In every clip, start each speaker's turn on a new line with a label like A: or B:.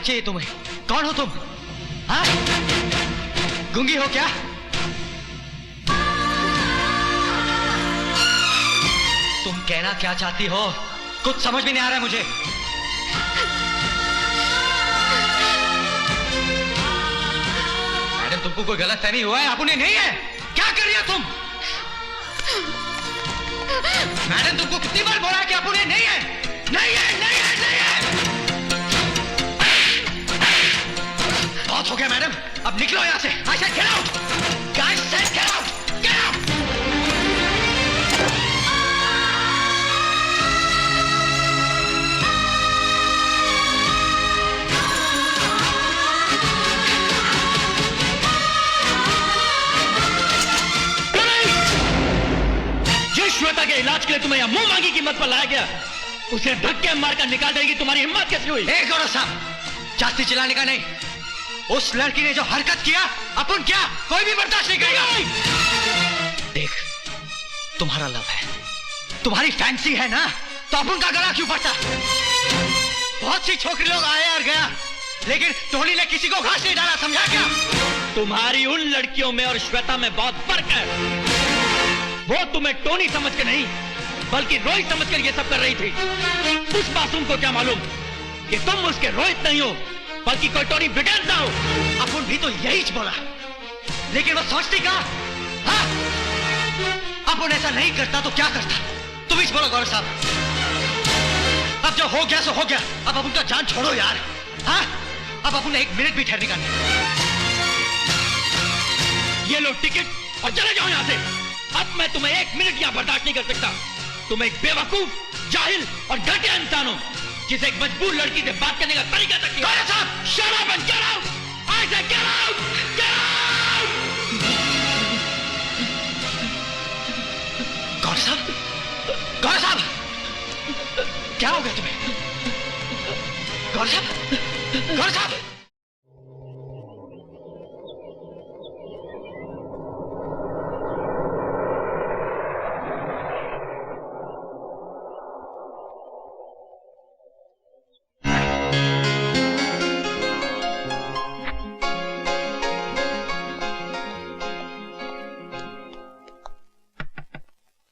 A: चाहिए तुम्हें? कौन हो तुम? हाँ? गूंगी हो क्या? तुम कहना क्या चाहती हो? कुछ समझ में नहीं आ रहा है मुझे। मैडम, तुमको कोई गलतफहमी हुआ है? आपने नहीं है? क्या कर रही हो तुम? मैडम, तुमको कितनी बार बोला है कि आपने नहीं है? नहीं है, नहीं है, नहीं है। बहुत हो गया मैडम, अब निकलो यहां से। I said get out! Guys said get out! Get out!
B: जिस श्वेता के इलाज के लिए तुम्हें यहां मुंह मांगी कीमत पर लाया गया, उसे धक्के मारकर निकाल देगी तुम्हारी हिम्मत कैसी हुई?
A: गौरव साहब, जास्ती चिल्लाने का नहीं। उस लड़की ने जो हरकत किया, अपन क्या कोई भी बर्दाश्त नहीं करेगा। देख, तुम्हारा लव है, तुम्हारी फैंसी है ना, तो अपन का गला क्यों पड़ता? बहुत सी छोकरी लोग आए और गया, लेकिन टोनी ने किसी को घास नहीं डाला, समझा क्या?
B: तुम्हारी उन लड़कियों में और श्वेता में बहुत फर्क है। वो तुम्हें टोनी समझ के नहीं, बल्कि रोहित समझकर ये सब कर रही थी। उस मासूम को क्या मालूम कि तुम उसके रोहित नहीं हो, बल्कि कोई टोनी ब्रिटेन ना हो।
A: अपन भी तो यही बोला, लेकिन वो सोचती क्या? हाँ? अपन ऐसा नहीं करता तो क्या करता? तुम ही बोलो गौरव साहब। अब जो हो गया सो हो गया, अब अपन का जान छोड़ो यार। हाँ? अब अपन एक मिनट भी ठहरने का नहीं।
B: ये लो टिकट और चले जाओ यहां से। अब मैं तुम्हें एक मिनट यहां बर्दाश्त नहीं कर सकता। तुम एक बेवकूफ, जाहिल और घटिया इंसान हो, जिसे एक मजबूर लड़की से बात करने का तरीका तक नहीं।
A: गौरव साहब,
B: shut up and get out! I said get out! Get out!
A: गौरव साहब, गौरव साहब, क्या हो गया तुम्हें? गौरव साहब, गौरव साहब।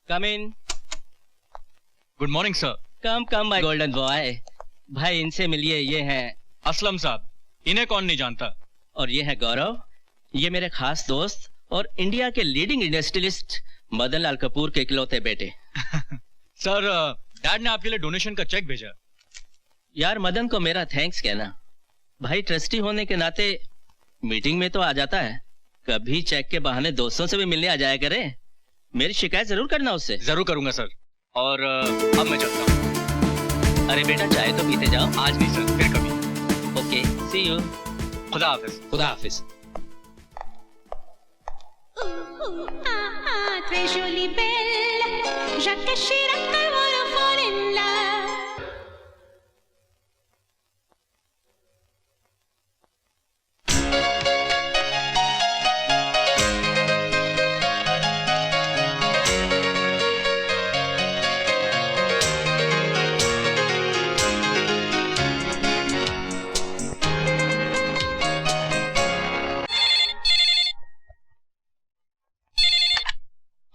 C: Come in.
D: Good morning sir.
C: Come, come, my golden boy. भाई इनसे मिलिए, ये हैं
D: असलम साहब। इन्हें कौन नहीं जानता?
C: और ये है गौरव, ये मेरे खास दोस्त और इंडिया के लीडिंग इंडस्ट्रियलिस्ट मदन लाल कपूर के इकलौते बेटे।
D: सर, डैड ने आपके लिए डोनेशन का चेक भेजा।
C: यार मदन को मेरा थैंक्स कहना। भाई ट्रस्टी होने के नाते मीटिंग में तो आ जाता है, कभी चेक के बहाने दोस्तों से भी मिलने आ जाया करे। मेरी शिकायत जरूर करना उससे।
D: जरूर करूंगा सर। और अब मैं चलता हूँ।
C: अरे बेटा चाय तो पीते जाओ।
D: आज नहीं सर, फिर कभी।
C: Okay, see you.
D: खुदा हाफिज।
C: खुदा हाफिज।
E: Treasure belle, Jacques Chirac, I wanna fall in love.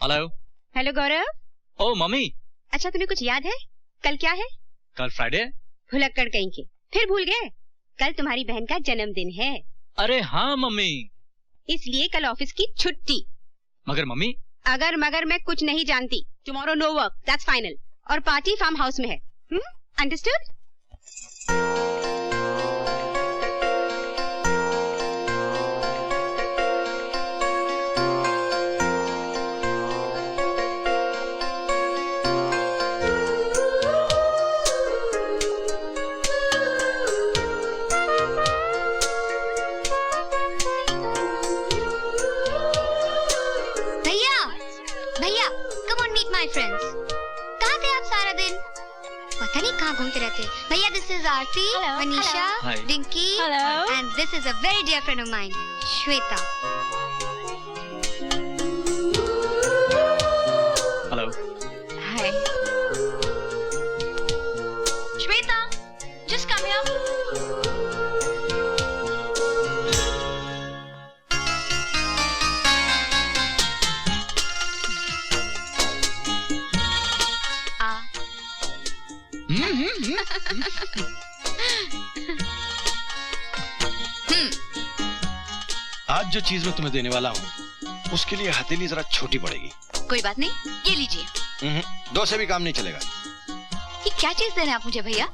D: Hello.
E: Hello Gaurav.
D: Oh mummy.
E: अच्छा तुम्हें कुछ याद है? कल क्या है?
D: कल फ्राइडे।
E: भुलक्कड़ कहीं के, फिर भूल गए? कल तुम्हारी बहन का जन्मदिन है।
D: अरे हाँ मम्मी।
E: इसलिए कल ऑफिस की छुट्टी।
D: मगर मम्मी।
E: अगर मगर मैं कुछ नहीं जानती। Tomorrow no work, that's final. और पार्टी फार्म हाउस में है। अंडरस्टूड?
F: भैया come on meet my friends. कहाँ थे आप सारा दिन? पता नहीं कहाँ घूमते रहते। भैया this is Aarti, Manisha, Dinky and this is a very dear friend of mine, Shweta.
D: Hello.
F: Hi Shweta, just come here.
G: आज जो चीज मैं तुम्हें देने वाला हूँ उसके लिए हथेली जरा छोटी पड़ेगी।
F: कोई बात नहीं, ये लीजिए।
G: दो से भी काम नहीं चलेगा।
F: ये क्या चीज दे रहे हैं आप मुझे भैया?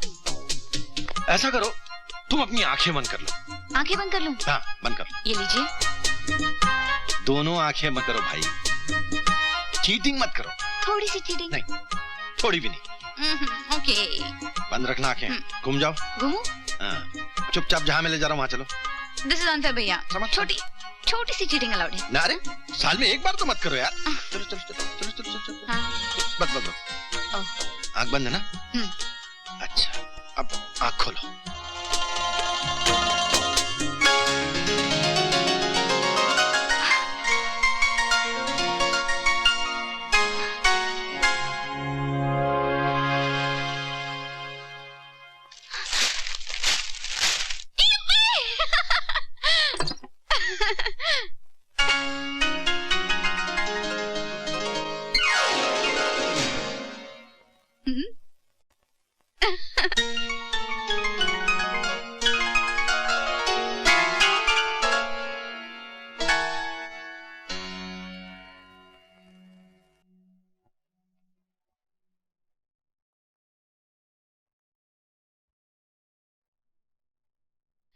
G: ऐसा करो, तुम अपनी आंखें बंद कर लो।
F: आंखें बंद कर लूं?
G: हाँ, बंद कर लो।
F: ये लीजिए।
G: दोनों आंखें बंद करो भाई, चीटिंग मत करो।
F: थोड़ी सी चीटिंग?
G: नहीं, थोड़ी भी नहीं।
F: ओके।
G: बंद रखना आंखें, घूम जाओ।
F: घूमूं?
G: हाँ, चुपचाप जहाँ मैं ले जा रहा हूँ वहाँ चलो।
F: दिस इज अनफेयर भैया। छोटी सी चीटिंग अलाउड है।
G: ना, अरे साल में एक बार तो मत करो यार। चलो चलो चलो चलो चलो चलो चलो।
F: हाँ।
G: बस बस बस। आँख बंद है ना? अच्छा, अब आँख खोलो।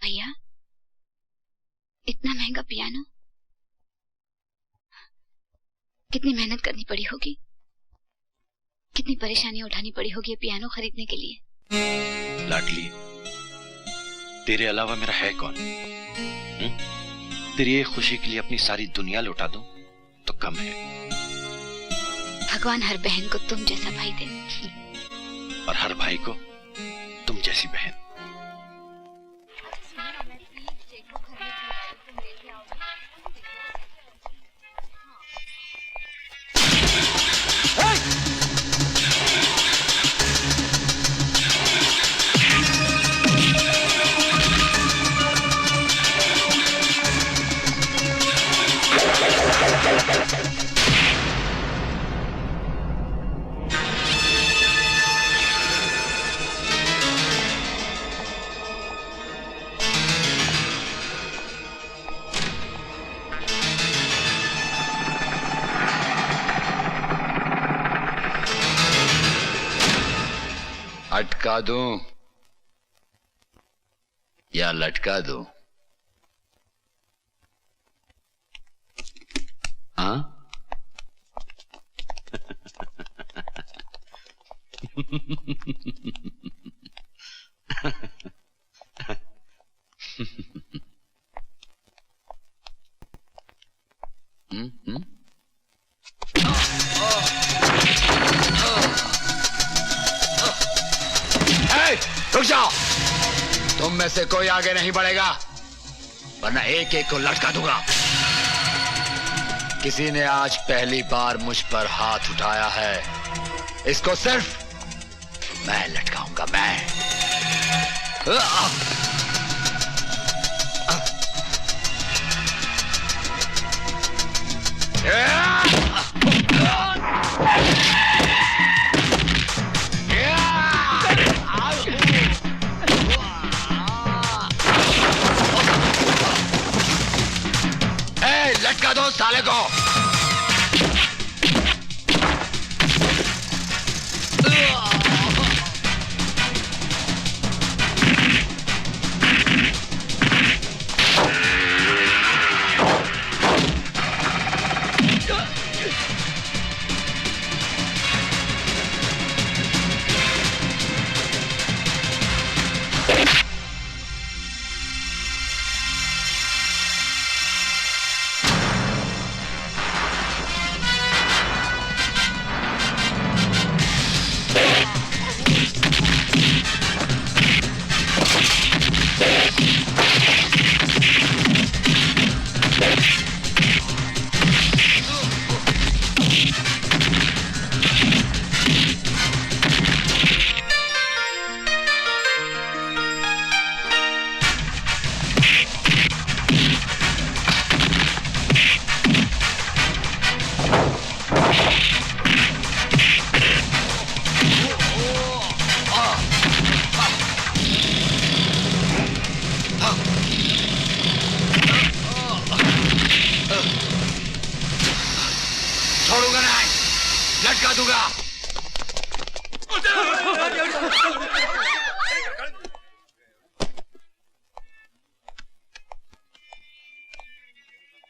F: भैया, इतना महंगा पियानो, कितनी मेहनत करनी पड़ी होगी, कितनी परेशानियां उठानी पड़ी होगी ये पियानो खरीदने के लिए।
G: लाडली, तेरे अलावा मेरा है कौन? तेरी एक खुशी के लिए अपनी सारी दुनिया लौटा दूं तो कम है।
F: भगवान हर बहन को तुम जैसा भाई दे,
G: और हर भाई को तुम जैसी बहन।
H: अटका दूं या लटका दूं? हाँ? रुक जाओ, तुम में से कोई आगे नहीं बढ़ेगा वरना एक एक को लटका दूंगा। किसी ने आज पहली बार मुझ पर हाथ उठाया है, इसको सिर्फ मैं लटकाऊंगा, मैं। लटका दो साले को।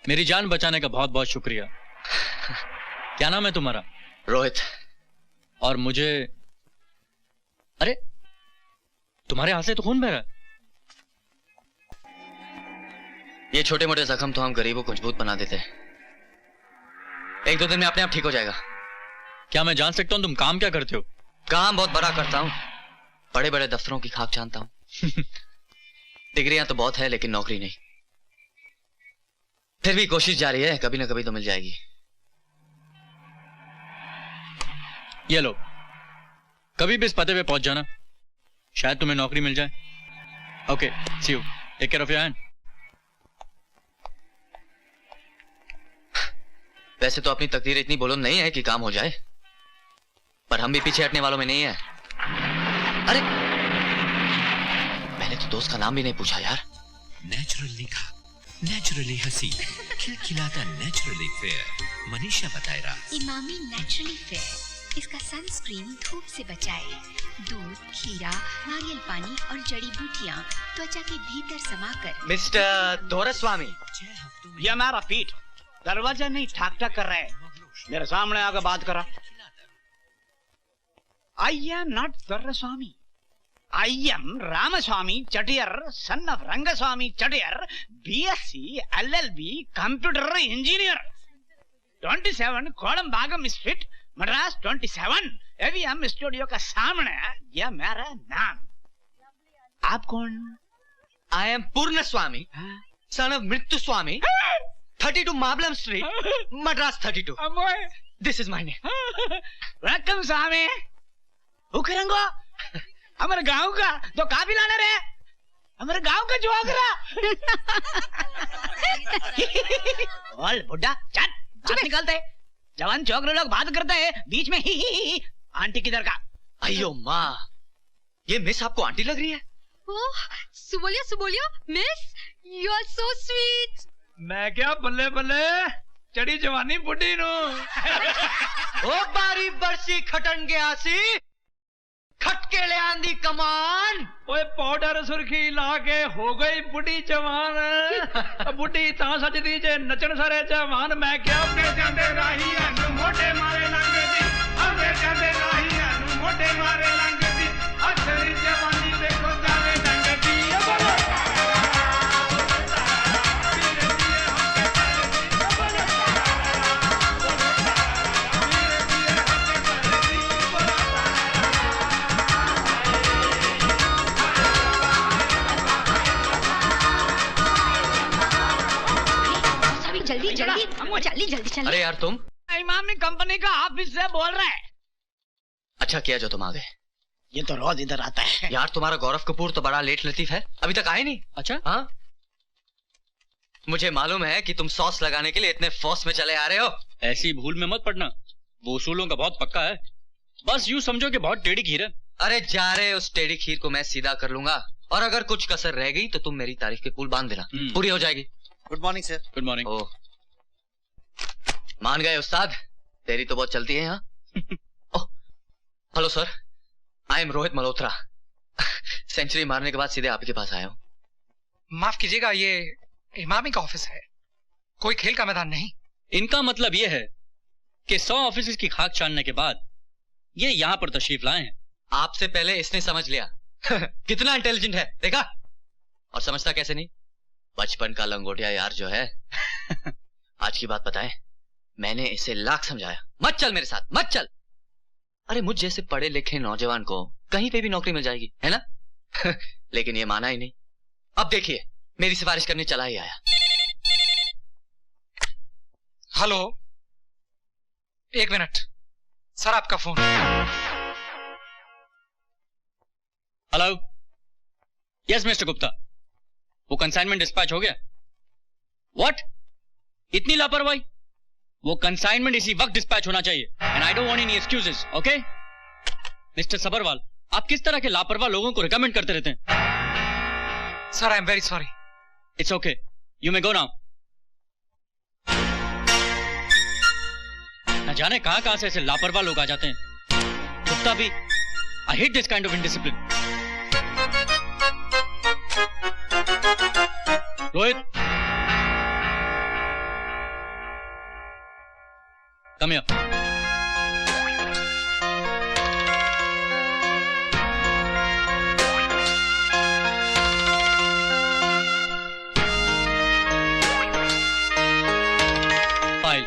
D: मेरी जान बचाने का बहुत बहुत शुक्रिया। क्या नाम है तुम्हारा?
H: रोहित।
D: और मुझे, अरे तुम्हारे हाथ से तो खून बह रहा है।
H: ये छोटे मोटे जख्म तो हम गरीबों को मजबूत बना देते हैं, 1-2 दिन में अपने आप ठीक हो जाएगा।
D: क्या मैं जान सकता हूं तुम काम क्या करते हो?
H: काम बहुत बड़ा करता हूं, बड़े बड़े दफ्तरों की खाक जानता हूं। डिग्रियां तो बहुत है लेकिन नौकरी नहीं। फिर भी कोशिश जारी है, कभी ना कभी तो मिल जाएगी।
D: ये लो, कभी भी इस पते पे पहुंच जाना, शायद तुम्हें नौकरी मिल जाए। Okay, see you, take care of your hand.
H: वैसे तो अपनी तकदीर इतनी बुलंद नहीं है कि काम हो जाए, पर हम भी पीछे हटने वालों में नहीं है। अरे मैंने तो दोस्त का नाम भी नहीं पूछा यार।
I: नेचुरल निखा, नेचुरली हसी, खिलखिलाता नेचुरली फेयर। मनीषा बताएगा
F: इमामी नेचुरली फेयर, इसका सनस्क्रीन धूप से बचाए। दूध, खीरा, नारियल पानी और जड़ी बूटियां त्वचा के भीतर समाकर।
A: मिस्टर दोरस्वामी,
J: ये हमारा पीठ दरवाजा नहीं ठाक ठाक कर रहा है, मेरे सामने आकर बात करा। I am not Doraswamy, I am Ramaswamy Chettiar, son of Rangaswamy Chettiar, BSc LLB computer engineer. 27 कोलंबागम स्ट्रीट, मद्रास 27 AVM स्टूडियो का सामने। यह मेरा नाम। आप कौन?
A: आई एम पूर्ण स्वामी, son of Mrityu Swamy, 32 Mambalam street, Madras 32। This is my name.
J: वणक्कम स्वामी। उखरंगो हमारे गांव का जो काफी लाने रहे, हमारे गांव का जोगरा। बोल बुड्ढा, चल बात निकालते। जवान चौकरे लोग बात करते हैं, बीच में ही। आंटी किधर का?
A: अयो माँ, ये मिस आपको आंटी लग रही है?
E: ओह, सुबोलिया, miss, you are so sweet.
J: मैं क्या बल्ले बल्ले चढ़ी जवानी बुढ़ी नु।
A: ओ बारी बरसी खटन के आसी, खटके ले आंदी कमान।
J: ओए पाउडर सुर्खी लाके हो गई बुढ़ी जवान। बुढ़ी ता सजदी जे नचन सारे जवान। मैं क्या अपने जांदे राही अनु मोटे मारे लंगे दी, अपने जांदे राही अनु मोटे मारे लंगे दी। अछरी जवानी देखो जावे लंगे दी।
E: जल्दी।
H: अरे यार तुम?
J: इमामी कंपनी का ऑफिस से बोल रहा है।
H: अच्छा किया जो तुम आ गए।
J: ये तो रोज इधर आता है।
H: यार तुम्हारा गौरव कपूर तो बड़ा लेट लतीफ है, अभी तक आए नहीं।
D: अच्छा,
H: हाँ, मुझे मालूम है कि तुम सॉस लगाने के लिए इतने फोर्स में चले आ रहे हो।
D: ऐसी भूल में मत पड़ना, वो उसूलों का बहुत पक्का है। बस यूं समझो कि बहुत टेढ़ी खीर है।
H: अरे जा रहे उस टेढ़ी खीर को मैं सीधा कर लूंगा, और अगर कुछ कसर रह गई तो तुम मेरी तारीफ के पुल बांध देना, पूरी हो जाएगी।
G: Good morning sir.
D: Good morning.
H: Oh, मान गए उस्ताद, तेरी तो बहुत चलती है यहाँ। Oh, hello sir, I am Rohit Malhotra. Century मारने के बाद सीधे आपके पास आया हूँ।
K: माफ कीजिएगा, ये इमामी का ऑफिस है, कोई खेल का मैदान नहीं।
D: इनका मतलब ये है कि 100 ऑफिस की खाक छानने के बाद ये यहाँ पर तशरीफ लाए हैं।
H: आपसे पहले इसने समझ लिया। कितना इंटेलिजेंट है देखा, और समझता कैसे नहीं। बचपन का लंगोटिया यार जो है। आज की बात बताएं, मैंने इसे लाख समझाया, मत चल मेरे साथ, मत चल। अरे मुझ जैसे पढ़े लिखे नौजवान को कहीं पे भी नौकरी मिल जाएगी, है ना? लेकिन ये माना ही नहीं। अब देखिए, मेरी सिफारिश करने चला ही आया।
K: हेलो, एक मिनट सर, आपका phone.
D: Hello, yes mister Gupta, वो कंसाइनमेंट डिस्पैच हो गया? व्हाट, इतनी लापरवाही? वो कंसाइनमेंट इसी वक्त डिस्पैच होना चाहिए, and I don't want any excuses, okay? Mister Sabharwal, आप किस तरह के लापरवाह लोगों को रिकमेंड करते रहते हैं?
K: Sir I am very sorry.
D: It's okay, you may go now. न जाने कहां कहां से ऐसे लापरवाह लोग आ जाते हैं। गुप्ता भी, I hate this kind of indiscipline. Rohit, come here. File.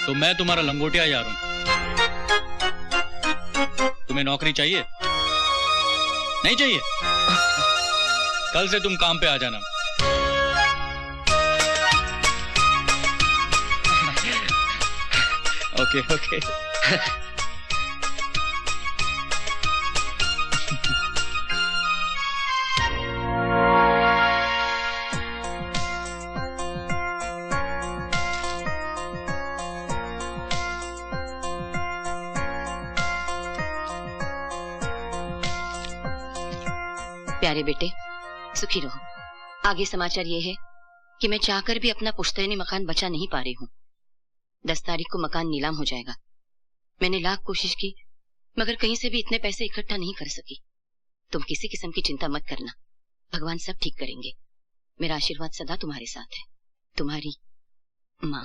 D: तो मैं तुम्हारा लंगोटिया यार हूं। तुम्हें नौकरी चाहिए? नहीं चाहिए? कल से तुम काम पे आ जाना। Okay okay.
L: प्यारे बेटे, सुखी रहो। आगे समाचार ये है कि मैं चाहकर भी अपना पुश्तैनी मकान बचा नहीं पा रही हूँ। 10 तारीख को मकान नीलाम हो जाएगा। मैंने लाख कोशिश की मगर कहीं से भी इतने पैसे इकट्ठा नहीं कर सकी। तुम किसी किस्म की चिंता मत करना, भगवान सब ठीक करेंगे। मेरा आशीर्वाद सदा तुम्हारे साथ है। तुम्हारी माँ।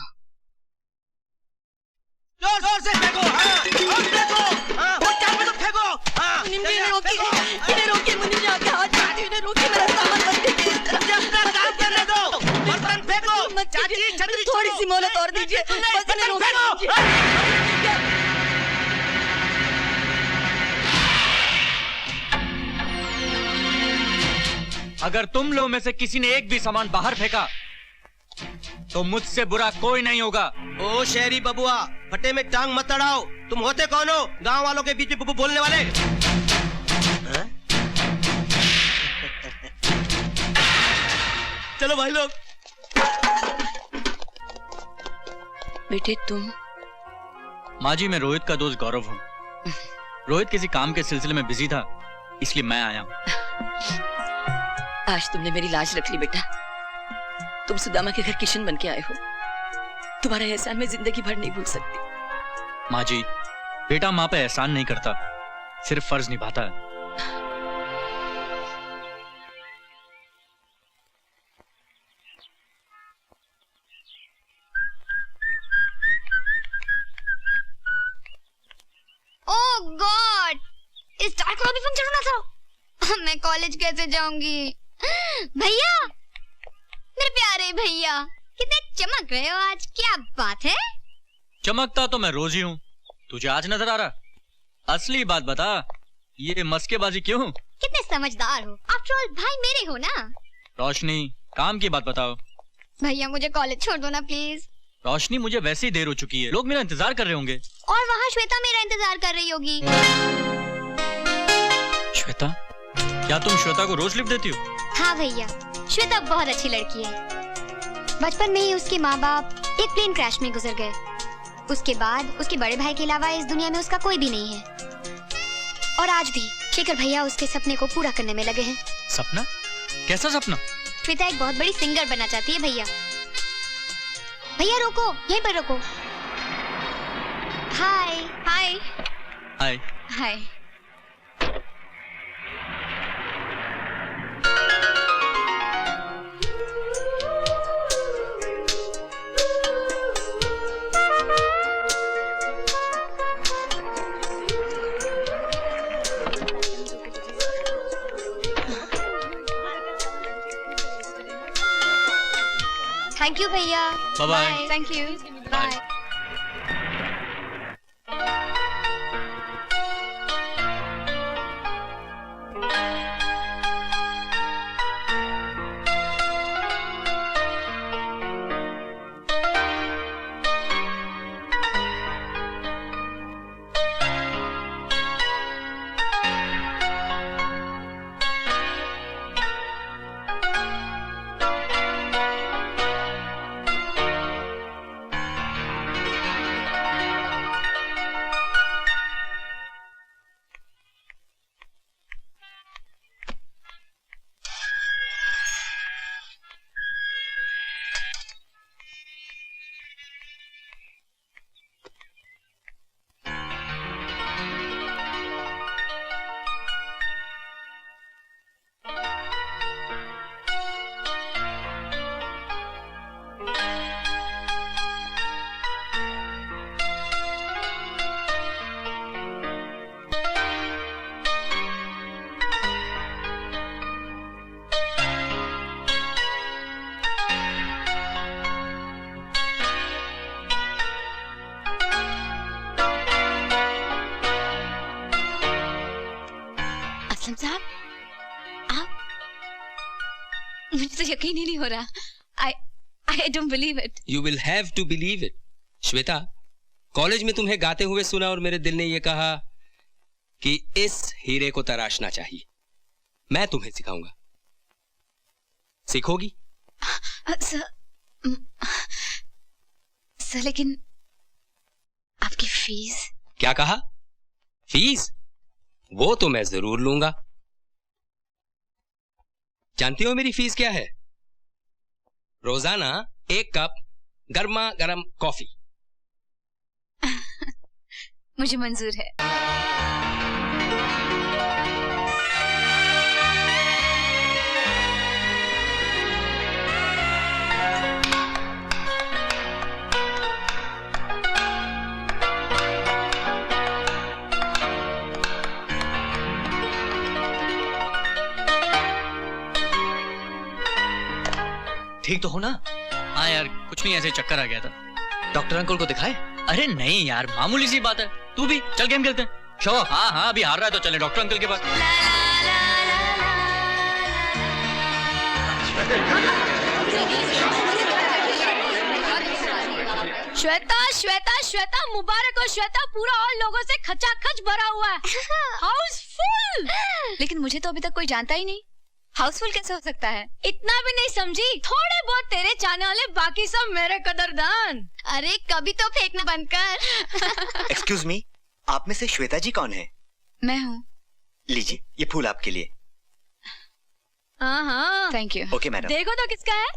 M: जोर जोर से फेंको, हाँ, और फेंको, हाँ, वो चार में तो फेंको, हाँ, इन्हें रोकिए, मुनीजा के हाथ में, इन्हें रोकिए, मेरा सामान मत फेंकिए, मुझे अपना काम करने दो, बर्तन फेंको, चाची छतरी थोड़ी सी मोहलत और दीजिए, बस इन्हें रोकिए।
D: अगर तुम लोग में से किसी ने एक भी सामान बाहर फेंका तो मुझसे बुरा कोई नहीं होगा।
M: ओ शहरी बबुआ, फटे में टांग मत अड़ाओ। तुम होते कौन हो गांव वालों के बीच में बुबू बोलने वाले? चलो भाई लोग।
L: बेटे तुम?
D: माँ जी, मैं रोहित का दोस्त गौरव हूँ। रोहित किसी काम के सिलसिले में बिजी था, इसलिए मैं आया हूँ।
L: आज तुमने मेरी लाज रख ली बेटा। तुम सुदामा के घर किशन बन के आए हो। तुम्हारा एहसान मैं जिंदगी भर नहीं भूल सकती।
D: माँ जी, बेटा माँ पे एहसान नहीं करता, सिर्फ फर्ज निभाता है।
F: ओह गॉड, इस डार्क में भी फंक्शन होना था। मैं कॉलेज कैसे जाऊंगी? भैया, मेरे प्यारे भैया, कितने चमक रहे हो आज। क्या बात है?
D: चमकता तो मैं रोज ही हूँ, तुझे आज नजर आ रहा? असली बात बता, ये मस्केबाजी क्यों?
F: कितने समझदार हो। आफ्टर ऑल भाई मेरे हो ना।
D: रोशनी, काम की बात बताओ।
F: भैया मुझे कॉलेज छोड़ दो ना प्लीज।
D: रोशनी, मुझे वैसे ही देर हो चुकी है, लोग मेरा इंतजार कर रहे होंगे।
F: और वहाँ श्वेता मेरा इंतजार कर रही होगी।
D: श्वेता? क्या तुम श्वेता को रोज लिफ्ट देती हो?
F: हाँ भैया, श्वेता बहुत अच्छी लड़की है। बचपन में ही उसके माँ बाप एक प्लेन क्रैश में गुजर गए। उसके बाद उसके बड़े भाई के अलावा इस दुनिया में उसका कोई भी नहीं है। और आज भी शेखर भैया उसके सपने को पूरा करने में लगे हैं।
D: सपना? कैसा सपना?
F: श्वेता एक बहुत बड़ी सिंगर बनना चाहती है भैया। भैया रोको, यहीं पर रोको। Hi hi
D: hi
F: hi. Thank you भैया।
D: Bye bye.
F: Thank you. Bye.
N: Azam साहब, आप, मुझे तो यकीन ही नहीं हो रहा। I don't believe it.
O: You will have to believe it. Shweta, college में तुम्हें गाते हुए सुना और मेरे दिल ने यह कहा कि इस हीरे को तराशना चाहिए। मैं तुम्हें सिखाऊंगा। सीखोगी?
N: सर लेकिन आपकी फीस?
O: क्या कहा? फीस? वो तो मैं जरूर लूंगा। जानती हो मेरी फीस क्या है? रोजाना 1 कप गर्मा गर्म कॉफी।
N: मुझे मंजूर है।
H: ठीक तो हो ना?
D: हाँ यार, कुछ नहीं, ऐसे चक्कर आ गया था।
H: डॉक्टर अंकल को दिखाए?
D: अरे नहीं यार, मामूली सी बात है। तू भी चल, गेम खेलते हैं।
H: श्योर?
D: हाँ हाँ, अभी हार रहा है तो चले डॉक्टर अंकल के पास।
N: श्वेता श्वेता श्वेता, मुबारक हो श्वेता, पूरा और लोगों से खचाखच भरा हुआ है। हाउसफुल। लेकिन मुझे तो अभी तक कोई जानता ही नहीं। हाउसफुल कैसे हो सकता है? इतना भी नहीं समझी? थोड़े बहुत तेरे चाहने वाले, बाकी सब मेरे कदरदान।
F: अरे कभी तो फेंकना बंद कर।
A: एक्सक्यूज मी, आप में से श्वेता जी कौन है?
N: मैं हूँ।
A: लीजिए, ये फूल आपके लिए।
N: हाँ, थैंक यू।
A: Okay madam.
N: देखो तो किसका है।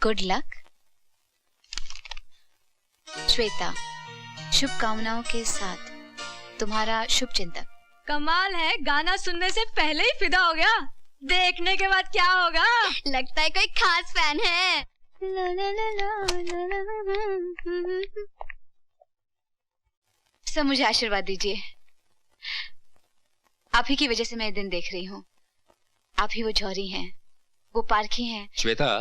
N: Good luck. श्वेता, शुभकामनाओं के साथ तुम्हारा शुभ चिंतक। कमाल है, गाना सुनने से पहले ही फिदा हो गया। देखने के बाद क्या होगा?
F: लगता है कोई खास फैन है।
N: सब मुझे आशीर्वाद दीजिए। आप ही की वजह से मैं ये दिन देख रही हूँ। आप ही वो जौहरी हैं, वो पारखी हैं।
O: श्वेता,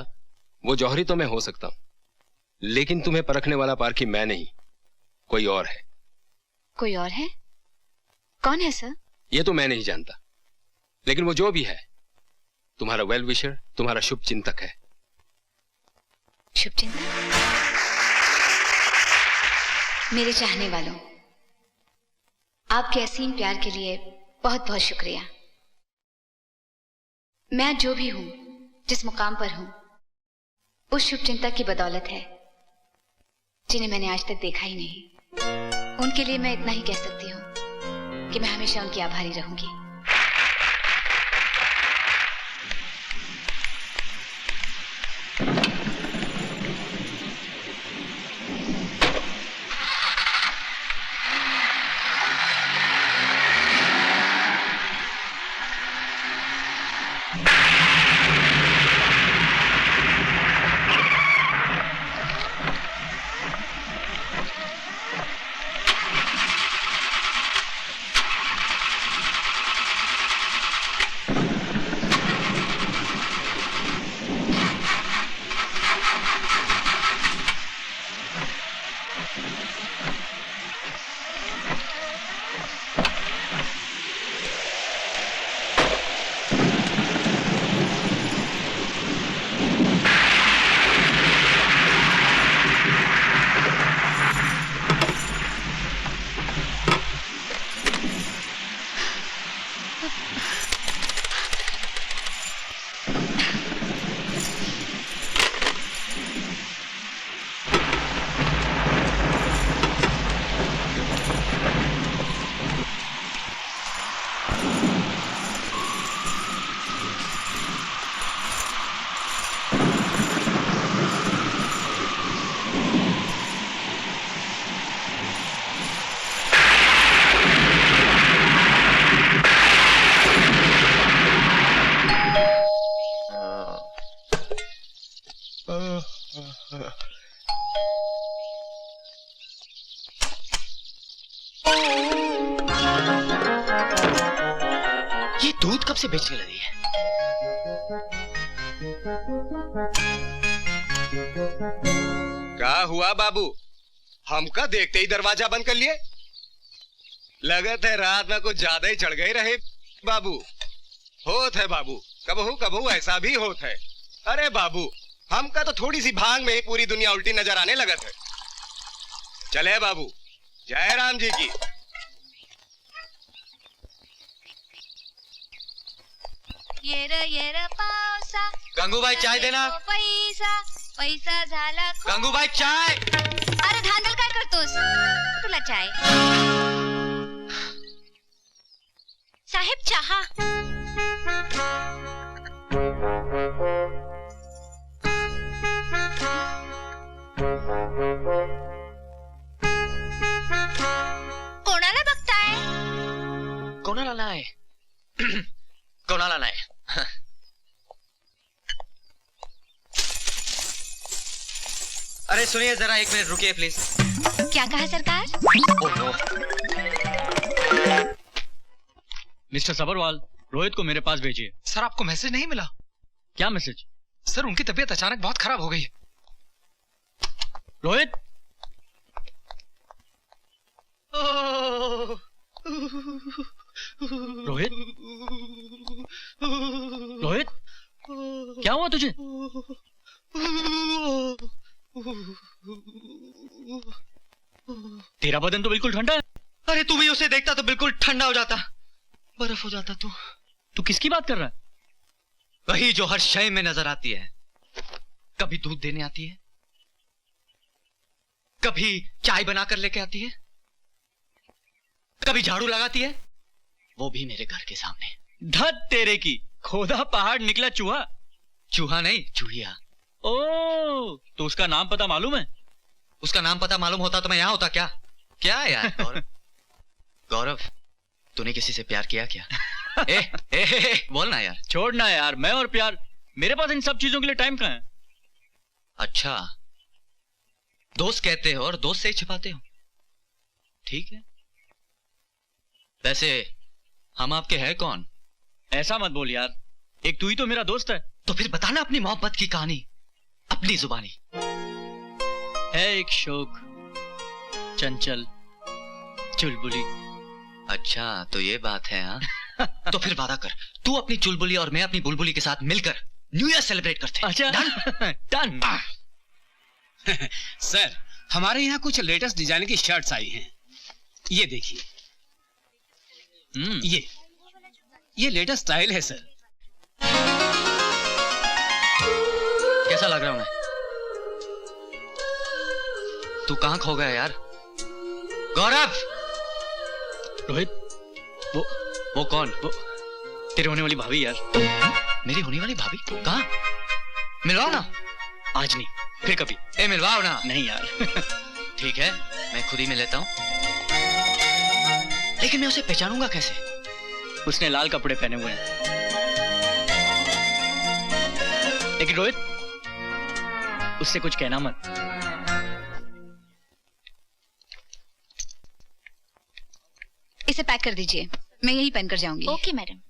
O: वो जौहरी तो मैं हो सकता हूँ, लेकिन तुम्हें परखने वाला पारखी मैं नहीं, कोई और है।
N: कोई और है? कौन है सर?
O: ये तो मैं नहीं जानता, लेकिन वो जो भी है, तुम्हारा वेल विशर, तुम्हारा शुभ चिंतक है।
N: शुभ चिंतक? मेरे चाहने वालों, आपके असीम प्यार के लिए बहुत बहुत शुक्रिया। मैं जो भी हूं, जिस मुकाम पर हूं, उस शुभ चिंतक की बदौलत है, जिन्हें मैंने आज तक देखा ही नहीं। उनके लिए मैं इतना ही कह सकती हूँ कि मैं हमेशा उनकी आभारी रहूंगी।
A: ये दूध कब से बेचने लगी है?
O: क्या हुआ बाबू? हमका देखते ही दरवाजा बंद कर लिए?
P: लगत है रात में कुछ ज्यादा ही चढ़ गए रहे बाबू। होत है बाबू, कबहू ऐसा भी होत है। अरे बाबू, हमका तो थोड़ी सी भांग में ही पूरी दुनिया उल्टी नजर आने लगत है। चले बाबू, जय राम जी की।
F: येर पावसा
H: गंगूबाई चाय देना।
F: पैसा पैसा झाला
H: गंगूबाई चाय।
F: अरे धांदल काय करतोस? तुला चाय साहेब चहा। कोणाला बघताय?
H: कोणाला नाही कोणाला नाही। अरे सुनिए जरा, 1 मिनट रुकिए प्लीज।
F: क्या कहा सरकार?
D: मिस्टर सबरवाल, रोहित को मेरे पास भेजिए।
K: सर आपको मैसेज नहीं मिला?
D: क्या मैसेज?
K: सर उनकी तबीयत अचानक बहुत खराब हो गई है।
D: रोहित, रोहित, रोहित, क्या हुआ तुझे? तेरा बदन तो बिल्कुल ठंडा है।
A: अरे तू भी उसे देखता तो बिल्कुल ठंडा हो जाता, बर्फ हो जाता।
D: तू किसकी बात कर रहा है?
H: वही जो हर शय में नजर आती है। कभी दूध देने आती है, कभी चाय बनाकर लेके आती है, कभी झाड़ू लगाती है, वो भी मेरे घर के सामने।
D: धत तेरे की, खोदा पहाड़ निकला चूहा।
H: चूहा नहीं, चूहिया।
D: ओ, तो उसका नाम पता मालूम है?
H: उसका नाम पता मालूम होता तो मैं यहां होता क्या? क्या यार गौरव, गौरव तूने किसी से प्यार किया क्या? ए, बोलना यार।
D: छोड़ना यार, मैं और प्यार, मेरे पास इन सब चीजों के लिए टाइम कहाँ है?
H: अच्छा, दोस्त कहते हो और दोस्त से ही छिपाते हो। ठीक है, वैसे हम आपके हैं कौन?
D: ऐसा मत बोल यार, एक तू ही तो मेरा दोस्त है।
H: तो फिर बताना अपनी मोहब्बत की कहानी अपनी जुबानी।
D: है एक शौक, चंचल, चुलबुली।
H: अच्छा तो ये बात है हाँ? तो फिर वादा कर, तू अपनी चुलबुली और मैं अपनी बुलबुली के साथ मिलकर न्यू ईयर सेलिब्रेट करते हैं।
D: अच्छा डन।
O: सर हमारे यहाँ कुछ लेटेस्ट डिजाइन की शर्ट्स आई हैं, ये देखिए। ये लेटेस्ट स्टाइल है सर।
H: कैसा लग रहा हूं मैं? तू कहां खो गया यार? गौरव!
D: रोहित,
H: वो कौन?
D: वो तेरे होने वाली भाभी यार।
H: मेरी होने वाली भाभी? कहां? मिलवाओ ना।
D: आज नहीं, फिर कभी।
H: ए मिलवाओ ना।
D: नहीं यार।
H: ठीक है, मैं खुद ही मिल लेता हूं, लेकिन मैं उसे पहचानूंगा कैसे?
D: उसने लाल कपड़े पहने हुए हैं। लेकिन रोहित, उससे कुछ कहना मत।
N: इसे पैक कर दीजिए, मैं यही पहनकर जाऊंगी।
F: Okay madam.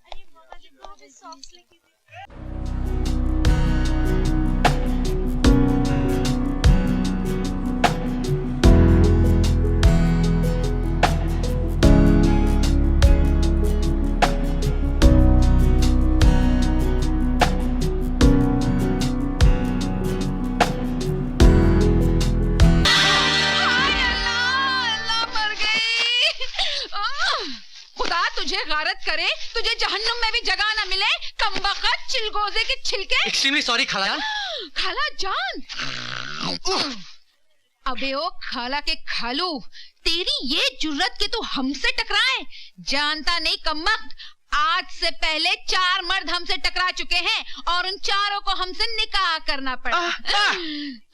N: तुझे गारत करे, तुझे जहन्नुम में भी जगह न मिले, कमबख्त चिलगोजे के छिलके।
H: एक्सट्रीमली सॉरी खालाजान।
N: खालाजान? अबे ओ खाला के खालू, तेरी ये जुर्रत कि तू हमसे टकराए? जानता नहीं कमबख्त, आज से पहले 4 मर्द हमसे टकरा चुके हैं और उन चारों को हमसे निकाह करना पड़ा।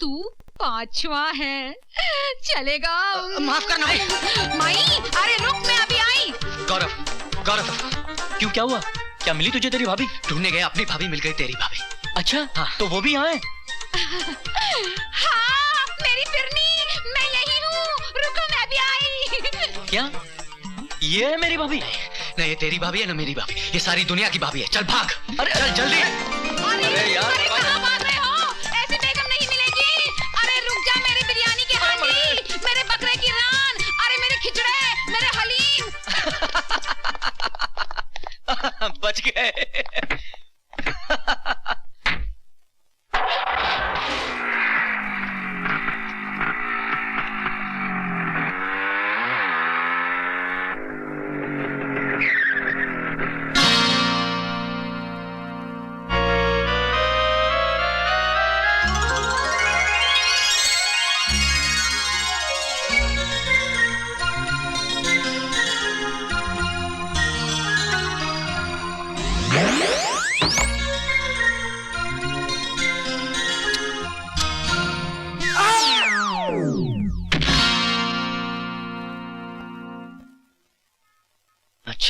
N: तू 5वां है। चलेगा?
H: माफ करना भाई।
N: माई, अरे रुक, मैं अभी आई।
H: गौरव, गौरव,
D: क्यों, क्या हुआ? क्या मिली तुझे तेरी भाभी?
H: ढूंढने गए, अपनी भाभी मिल गई तेरी भाभी।
D: अच्छा हाँ। तो वो भी यहाँ है?
N: हाँ मेरी फिरनी, मैं यही हूँ, रुको मैं अभी आई।
D: क्या ये है मेरी भाभी?
H: नहीं ये तेरी भाभी है ना मेरी भाभी, ये सारी दुनिया की भाभी है। चल भाग,
D: अरे
H: चल जल्दी।
N: अरे यार, अरे कहाँ भाग रहे हो? ऐसी बेगम नहीं मिलेगी। अरे रुक जा, मेरी बिरयानी के हांडी, मेरे बकरे की रान, अरे मेरे खिचड़े, मेरे हलीम।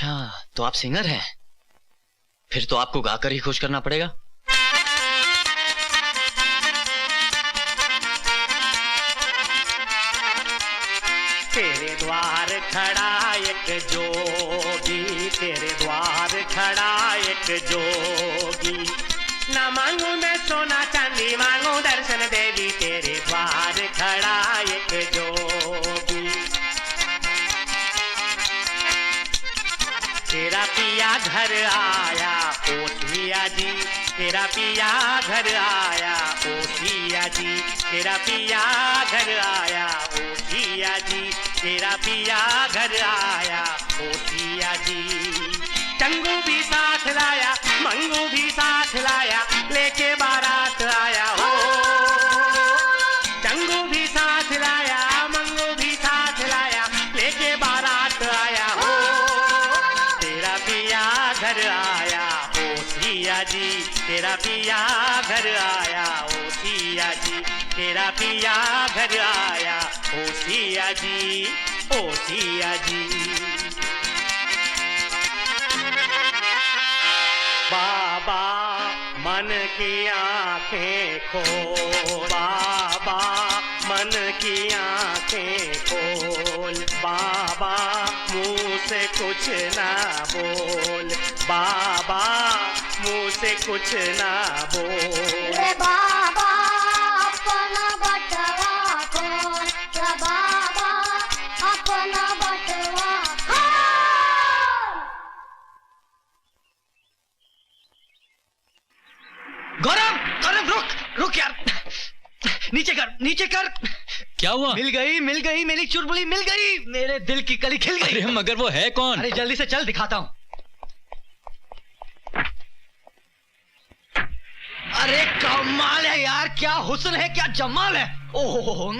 H: अच्छा, तो आप सिंगर हैं? फिर तो आपको गाकर ही खुश करना पड़ेगा।
Q: तेरे द्वार खड़ा एक जोगी, तेरे द्वार खड़ा एक जोगी, ना मांगू मैं सोना चांदी, मांगू दर्शन देवी, तेरे द्वार खड़ा एक जोगी। तेरा पिया घर आया ओसिया जी, तेरा पिया घर आया ओसिया जी, तेरा पिया घर आया ओसिया जी, तेरा पिया घर आया ओसिया जी। चंगू भी साथ लाया, मंगू भी साथ लाया, लेके बारात आया हो। चंगू भी साथ लाया, मंगू भी साथ लाया, लेके बारात आया हो। तेरा पिया घर आया ओसिया जी, तेरा पिया घर आया ओसिया जी, तेरा पिया घर आया ओसिया जी, ओसिया जी। बाबा मन की आंखें खोल, बाबा मन की आंखें खोल, बाबा मुंह से कुछ ना बोल, बाबा मुंह से कुछ ना बोल।
F: रे बाबा अपना बटवा खोल, रे बाबा अपना बटवा खोल।
A: गौरव, गौरव रुक, रुक यार, नीचे कर, नीचे कर।
D: क्या हुआ?
A: मिल गई मेरी चुलबुली मिल गई, मेरे दिल की कली खिल गई।
D: अरे मगर वो है कौन?
A: अरे जल्दी से चल, दिखाता हूँ। अरे कमाल है यार, क्या हुस्न है, क्या जमाल है। ओह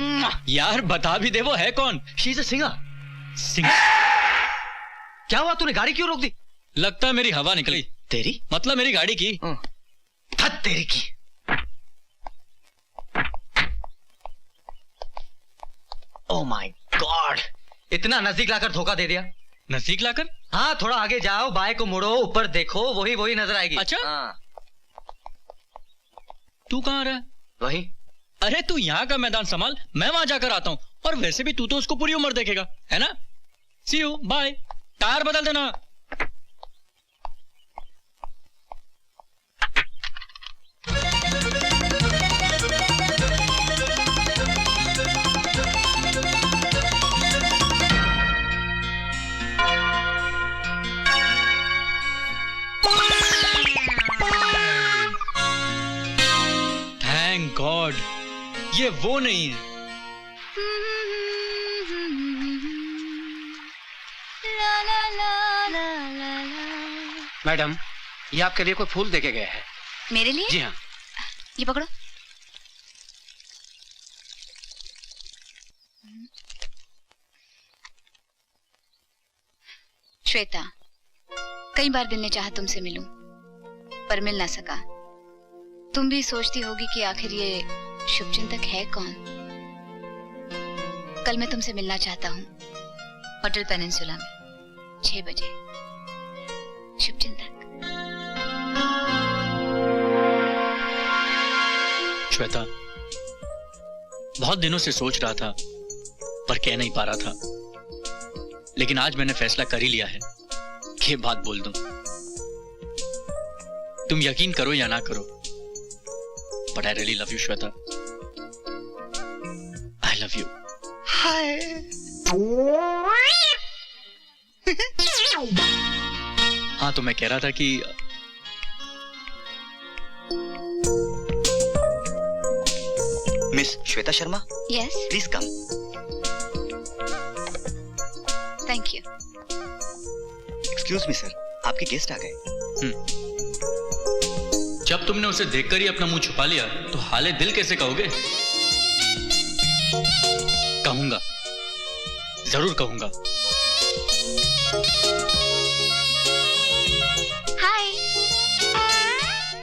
D: यार बता भी दे वो है कौन?
A: She is a singer.
D: Singer?
A: क्या हुआ, तूने गाड़ी क्यों रोक दी?
D: लगता है मेरी हवा निकली।
A: तेरी?
D: मतलब मेरी गाड़ी की।
A: धत तेरी की। ओह माय गॉड, इतना नजदीक लाकर धोखा दे दिया।
D: नजदीक लाकर?
A: हाँ, थोड़ा आगे जाओ, बाएं को मुड़ो, ऊपर देखो, वही नजर आएगी।
D: अच्छा?
A: हाँ।
D: तू कहाँ रहा है?
H: वही।
D: अरे तू यहाँ का मैदान संभाल, मैं वहां जाकर आता हूँ। और वैसे भी तू तो उसको पूरी उम्र देखेगा, है ना? सी यू, बाय। टायर बदल देना। थैंक गॉड, ये वो नहीं है।
J: मैडम, ये आपके लिए कोई फूल देके गए हैं।
N: मेरे लिए?
J: जी हाँ।
N: ये पकड़ो। श्वेता, कई बार दिल ने चाहा तुमसे मिलूं, पर मिल ना सका। तुम भी सोचती होगी कि आखिर ये शुभचिंतक है कौन। कल मैं तुमसे मिलना चाहता हूँ, होटल पेनिनसुला में 6 बजे। शुभचिंतक।
D: श्वेता, बहुत दिनों से सोच रहा था पर कह नहीं पा रहा था, लेकिन आज मैंने फैसला कर ही लिया है कि बात बोल दूं। तुम यकीन करो या ना करो, but I really love you Shweta. I love you. हाँ, तो मैं कह रहा था कि
A: miss Shweta Sharma,
N: yes,
A: please come.
N: Thank you.
A: Excuse me sir, आपके गेस्ट आ गए।
D: जब तुमने उसे देखकर ही अपना मुंह छुपा लिया तो हाले दिल कैसे कहोगे? कहूंगा, जरूर कहूंगा।
N: हाय।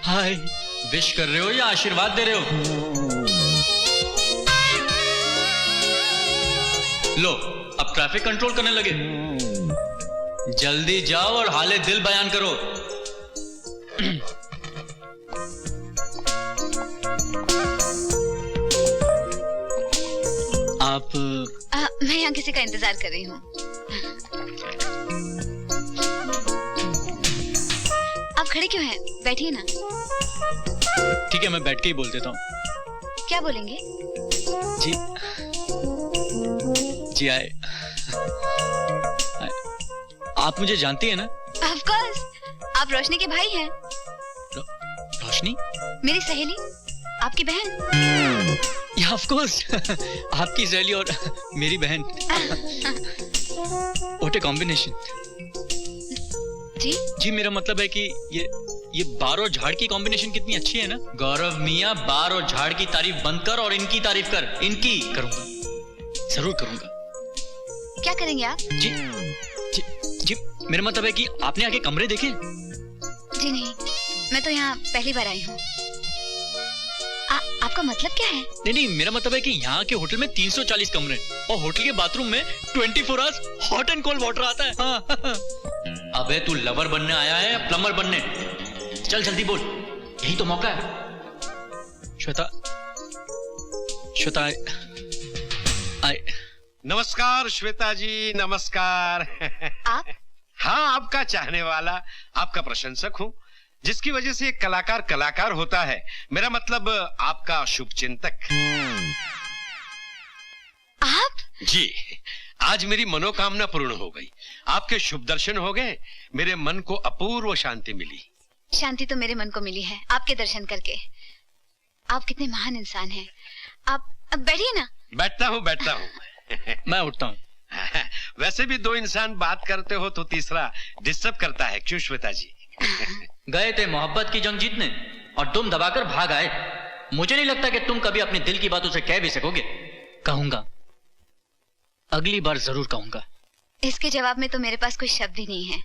D: हाय। विश कर रहे हो या आशीर्वाद दे रहे हो? लो, अब ट्रैफिक कंट्रोल करने लगे। जल्दी जाओ और हाले दिल बयान करो। आप
N: मैं यहाँ किसी का इंतजार कर रही हूँ। आप खड़े क्यों हैं? बैठिए ना।
D: ठीक है, मैं बैठ के ही बोल देता हूँ।
N: क्या बोलेंगे?
D: जी जी आए। आप मुझे जानती है ना?
N: Of course, आप रोशनी के भाई हैं।
D: रोशनी?
N: मेरी सहेली, आपकी बहन।
D: या ऑफ कोर्स, आपकी सहेली और मेरी बहन। What a combination. जी मेरा मतलब है कि ये बार और झाड़ की कॉम्बिनेशन कितनी अच्छी है ना। गौरव मियां, बार और झाड़ की तारीफ बंद कर और इनकी तारीफ कर। इनकी करूंगा, जरूर करूंगा।
N: क्या करेंगे आप?
D: जी जी जी मेरा मतलब है कि आपने आके कमरे देखे?
N: जी नहीं, मैं तो यहाँ पहली बार आई हूँ। आपका मतलब क्या है?
D: नहीं, मेरा मतलब है कि यहाँ के होटल में 340 कमरे और होटल के बाथरूम में 24 hours hot and cold water आता है। हाँ। अबे तू लवर बनने आया है या प्लम्बर बनने? चल जल्दी बोल, यही तो मौका है। श्वेता आए।
P: नमस्कार श्वेता जी, नमस्कार।
N: आप?
P: हाँ, आपका चाहने वाला, आपका प्रशंसक हूँ, जिसकी वजह से एक कलाकार कलाकार होता है। मेरा मतलब आपका शुभ चिंतक।
N: आप?
P: जी, आज मेरी मनोकामना पूर्ण हो गई। आपके शुभ दर्शन हो गए, मेरे मन को अपूर्व शांति मिली।
N: शांति तो मेरे मन को मिली है आपके दर्शन करके। आप कितने महान इंसान हैं। आप अब बैठिए ना।
P: बैठता हूँ।
D: मैं उठता हूँ।
P: वैसे भी दो इंसान बात करते हो तो तीसरा डिस्टर्ब करता है, क्यों श्वेता जी?
D: गए थे मोहब्बत की जंग जीतने और तुम दबाकर भाग आए। मुझे नहीं लगता कि तुम कभी अपने दिल की बात उसे कह भी सकोगे। कहूंगा, अगली बार जरूर कहूंगा।
N: इसके जवाब में तो मेरे पास कोई शब्द ही नहीं है।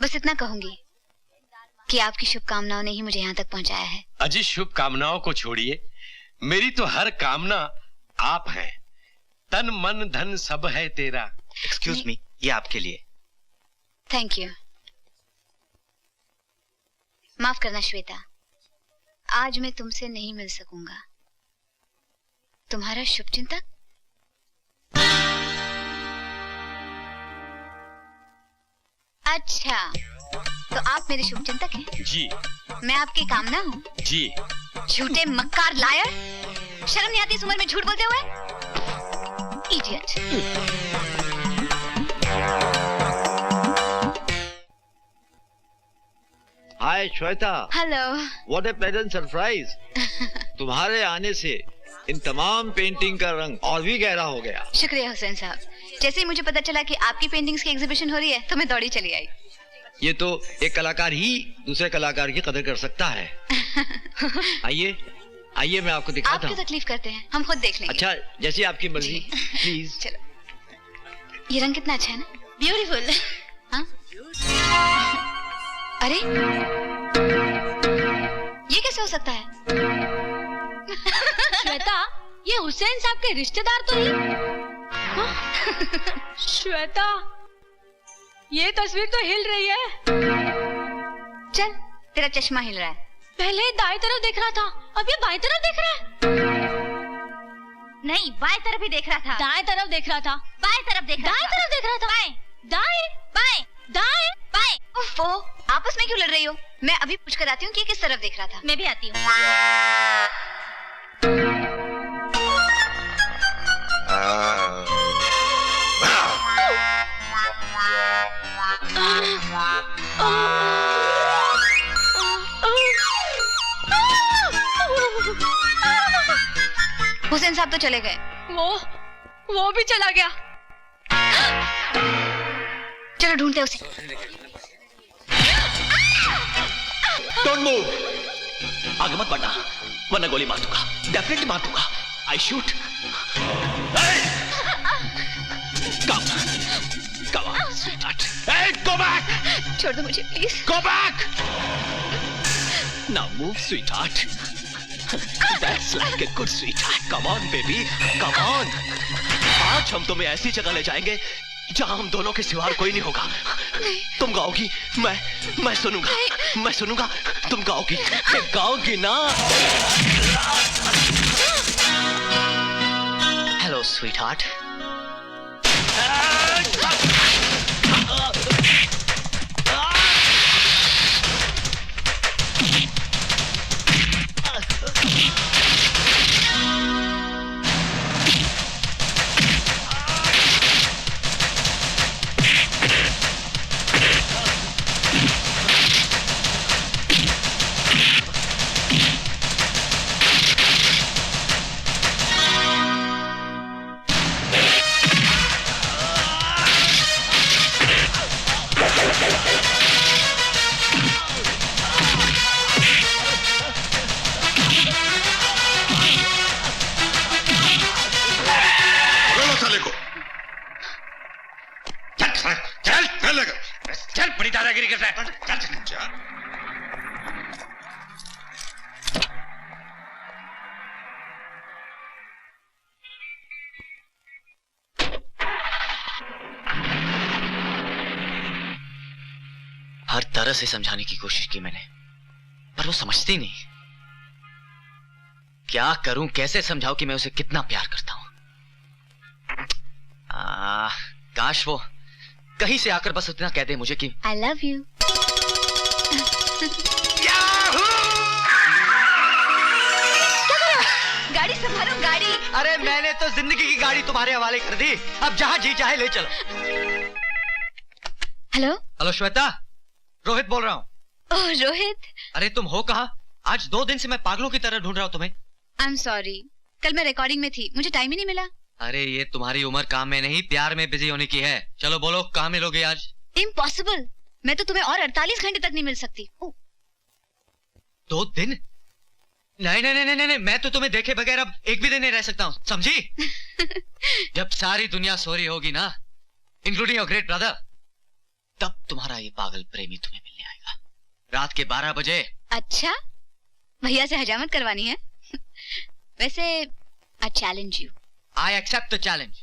N: बस इतना कहूंगी कि आपकी शुभकामनाओं ने ही मुझे यहाँ तक पहुँचाया है।
P: अजी, शुभकामनाओं को छोड़िए, मेरी तो हर कामना आप हैं। तन मन धन सब है तेरा।
A: एक्सक्यूज मी, ये आपके लिए।
N: Thank you. माफ करना श्वेता, आज मैं तुमसे नहीं मिल सकूंगा। तुम्हारा शुभचिंतक? अच्छा, तो आप मेरे शुभचिंतक हैं?
P: जी।
N: मैं आपकी कामना हूँ?
P: जी।
N: झूठे मक्कार, लायर, शर्म नहीं आती इस उम्र में झूठ बोलते हुए? Idiot.
R: Hi Shweta.
N: Hello.
R: What A pleasant surprise. तुम्हारे आने से इन तमाम पेंटिंग का रंग और भी गहरा हो गया।
N: शुक्रिया हुसैन साहब। जैसे ही मुझे पता चला कि आपकी पेंटिंग्स की एग्जीबिशन हो रही है तो मैं दौड़ी चली आई।
R: ये तो एक कलाकार ही दूसरे कलाकार की कदर कर सकता है। आइए आइए, मैं आपको दिखाता हूँ।
N: आप क्यों तकलीफ करते हैं, हम खुद देख लेंगे।
R: अच्छा, जैसी आपकी मर्जी। प्लीज।
N: चलो, ये रंग कितना अच्छा है ना। ब्यूटीफुल। हाँ? अरे ये कैसे हो सकता है?
S: श्वेता, ये हुसैन साहब के रिश्तेदार तो ही। श्वेता, ये तस्वीर तो हिल रही है।
N: चल, तेरा चश्मा हिल रहा है।
S: पहले दाएं तरफ देख रहा था, अब ये बाएं तरफ देख रहा है।
N: नहीं, बाएं तरफ ही देख रहा था।
S: दाएं तरफ देख रहा था।
N: बाएं तरफ देख रहा था।
S: दाएं तरफ देख रहा था।
N: बाएं,
S: दाएं,
N: बाएं,
S: दाएं,
N: बाएं। ओफो, आपस में क्यों लड़ रही हो? मैं अभी पूछ कर आती हूँ कि किस तरफ देख रहा था।
S: मैं भी आती हूँ।
N: हुसैन साहब तो चले गए।
S: वो भी चला गया।
N: चलो ढूंढते उसे।
A: Don't move. आगे मत बढ़ना, वरना गोली मार दूंगा। डेफिनेटली मार दूंगा। I shoot. Come on, sweetheart. Hey, go back!
N: छोड़ दो मुझे please.
A: Go back! Now move, sweetheart. That's like a good sweetheart. Come on, baby. Come on. आज हम तुम्हें ऐसी जगह ले जाएंगे जहां हम दोनों के सिवा कोई नहीं होगा। तुम गाओगी, मैं सुनूंगा, तुम गाओगी ना। Hello sweet heart.
P: चल बड़ी दादागिरी करता है। चल।
H: हर तरह से समझाने की कोशिश की मैंने, पर वो समझती नहीं। क्या करूं, कैसे समझाऊं कि मैं उसे कितना प्यार करता हूं। काश वो कहीं से आकर बस उतना कह दे मुझे कि
N: I love you. गाड़ी संभालो, गाड़ी।
A: अरे मैंने तो जिंदगी की गाड़ी तुम्हारे हवाले कर दी, अब जहां जी चाहे ले चलो।
N: हेलो
A: श्वेता, रोहित बोल रहा हूँ।
N: ओह रोहित।
A: अरे तुम हो कहाँ? आज 2 दिन से मैं पागलों की तरह ढूंढ रहा हूँ तुम्हें।
N: आई एम सॉरी, कल मैं रिकॉर्डिंग में थी, मुझे टाइम ही नहीं मिला।
H: अरे ये तुम्हारी उम्र काम में नहीं प्यार में बिजी होने की है। चलो बोलो, कहाँ मिलोगे आज?
N: इम्पॉसिबल, मैं तो तुम्हें और 48 घंटे तक नहीं मिल सकती।
H: 2 दिन? नहीं, मैं तो तुम्हें देखे बगैर अब एक भी दिन नहीं रह सकता हूँ, समझी? जब सारी दुनिया सो रही होगी ना, इंक्लूडिंग योर ग्रेट ब्रदर, तब तुम्हारा ये पागल प्रेमी तुम्हें मिलने आएगा रात के 12 बजे।
N: अच्छा, भैया से हजामत करवानी है? वैसे I challenge you.
H: I accept the challenge.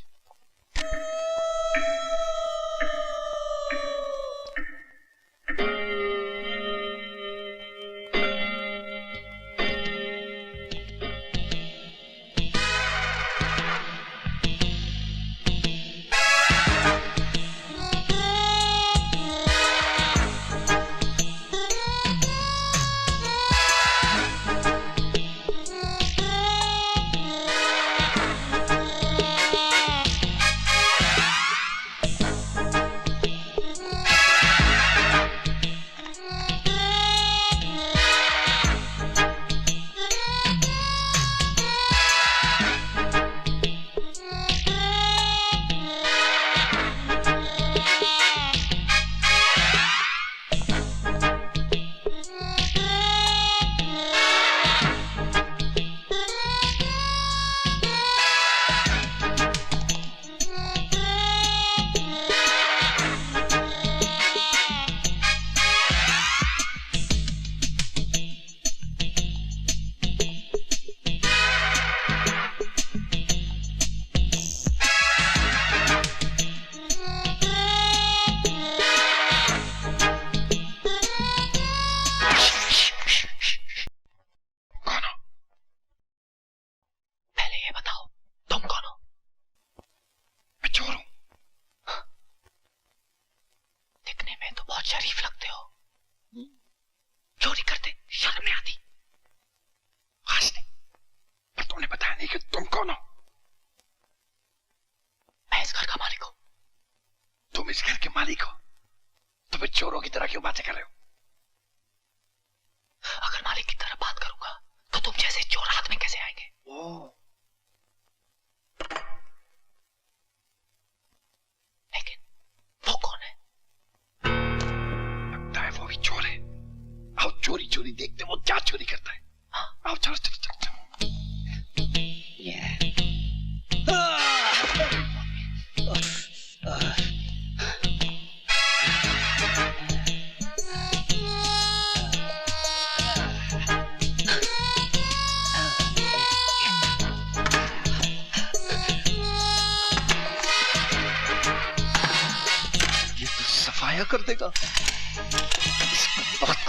P: क्या कर देगा?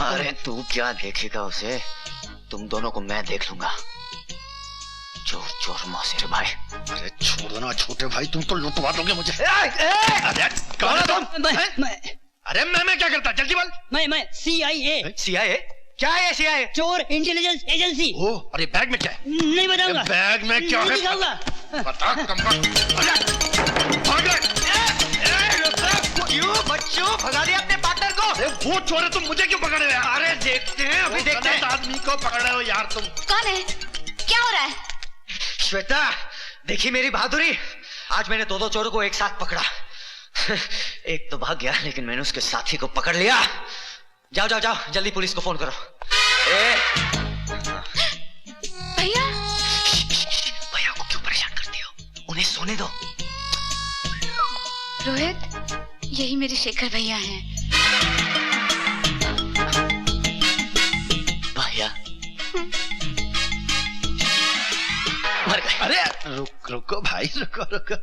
H: अरे तू क्या देखेगा उसे, तुम दोनों को मैं देख लूंगा। चोर चोर मौसेरे भाई।
P: अरे छोड़ो ना छोटे भाई, तुम तो लुटवा दोगे मुझे।
J: अरे
P: कौन है तुम? अरे मैं क्या करता, जल्दी बोल।
J: मैं CIA।
P: CIA? क्या है CIA?
J: चोर इंटेलिजेंस एजेंसी।
P: ओ, अरे बैग में क्या है?
J: नहीं बताऊंगा।
P: बैग में क्या है?
J: नहीं दिखाऊंगा।
P: बता
A: क्यों बच्चों भगा दिया अपने पार्टनर को?
P: अरे वो चोर है, तुम मुझे क्यों पकड़ रहे हो?
A: अरे देखते हैं, अभी देखते हैं।
P: आदमी को पकड़ रहे हो यार तुम।
N: कौन है? क्या हो रहा है?
A: श्वेता, देखी मेरी बहादुरी। आज मैंने दो चोरों को एक साथ पकड़ा। एक तो भाग गया, लेकिन मैंने उसके साथी को पकड़ लिया। जाओ जाओ जाओ, जल्दी पुलिस को फोन करो।
N: भैया,
A: भैया को क्यों परेशान करती हो? उन्हें सोने दो।
N: रोहित, यही मेरे शेखर भैया हैं।
H: भैया मर गए।
P: अरे रुको भाई, रुको।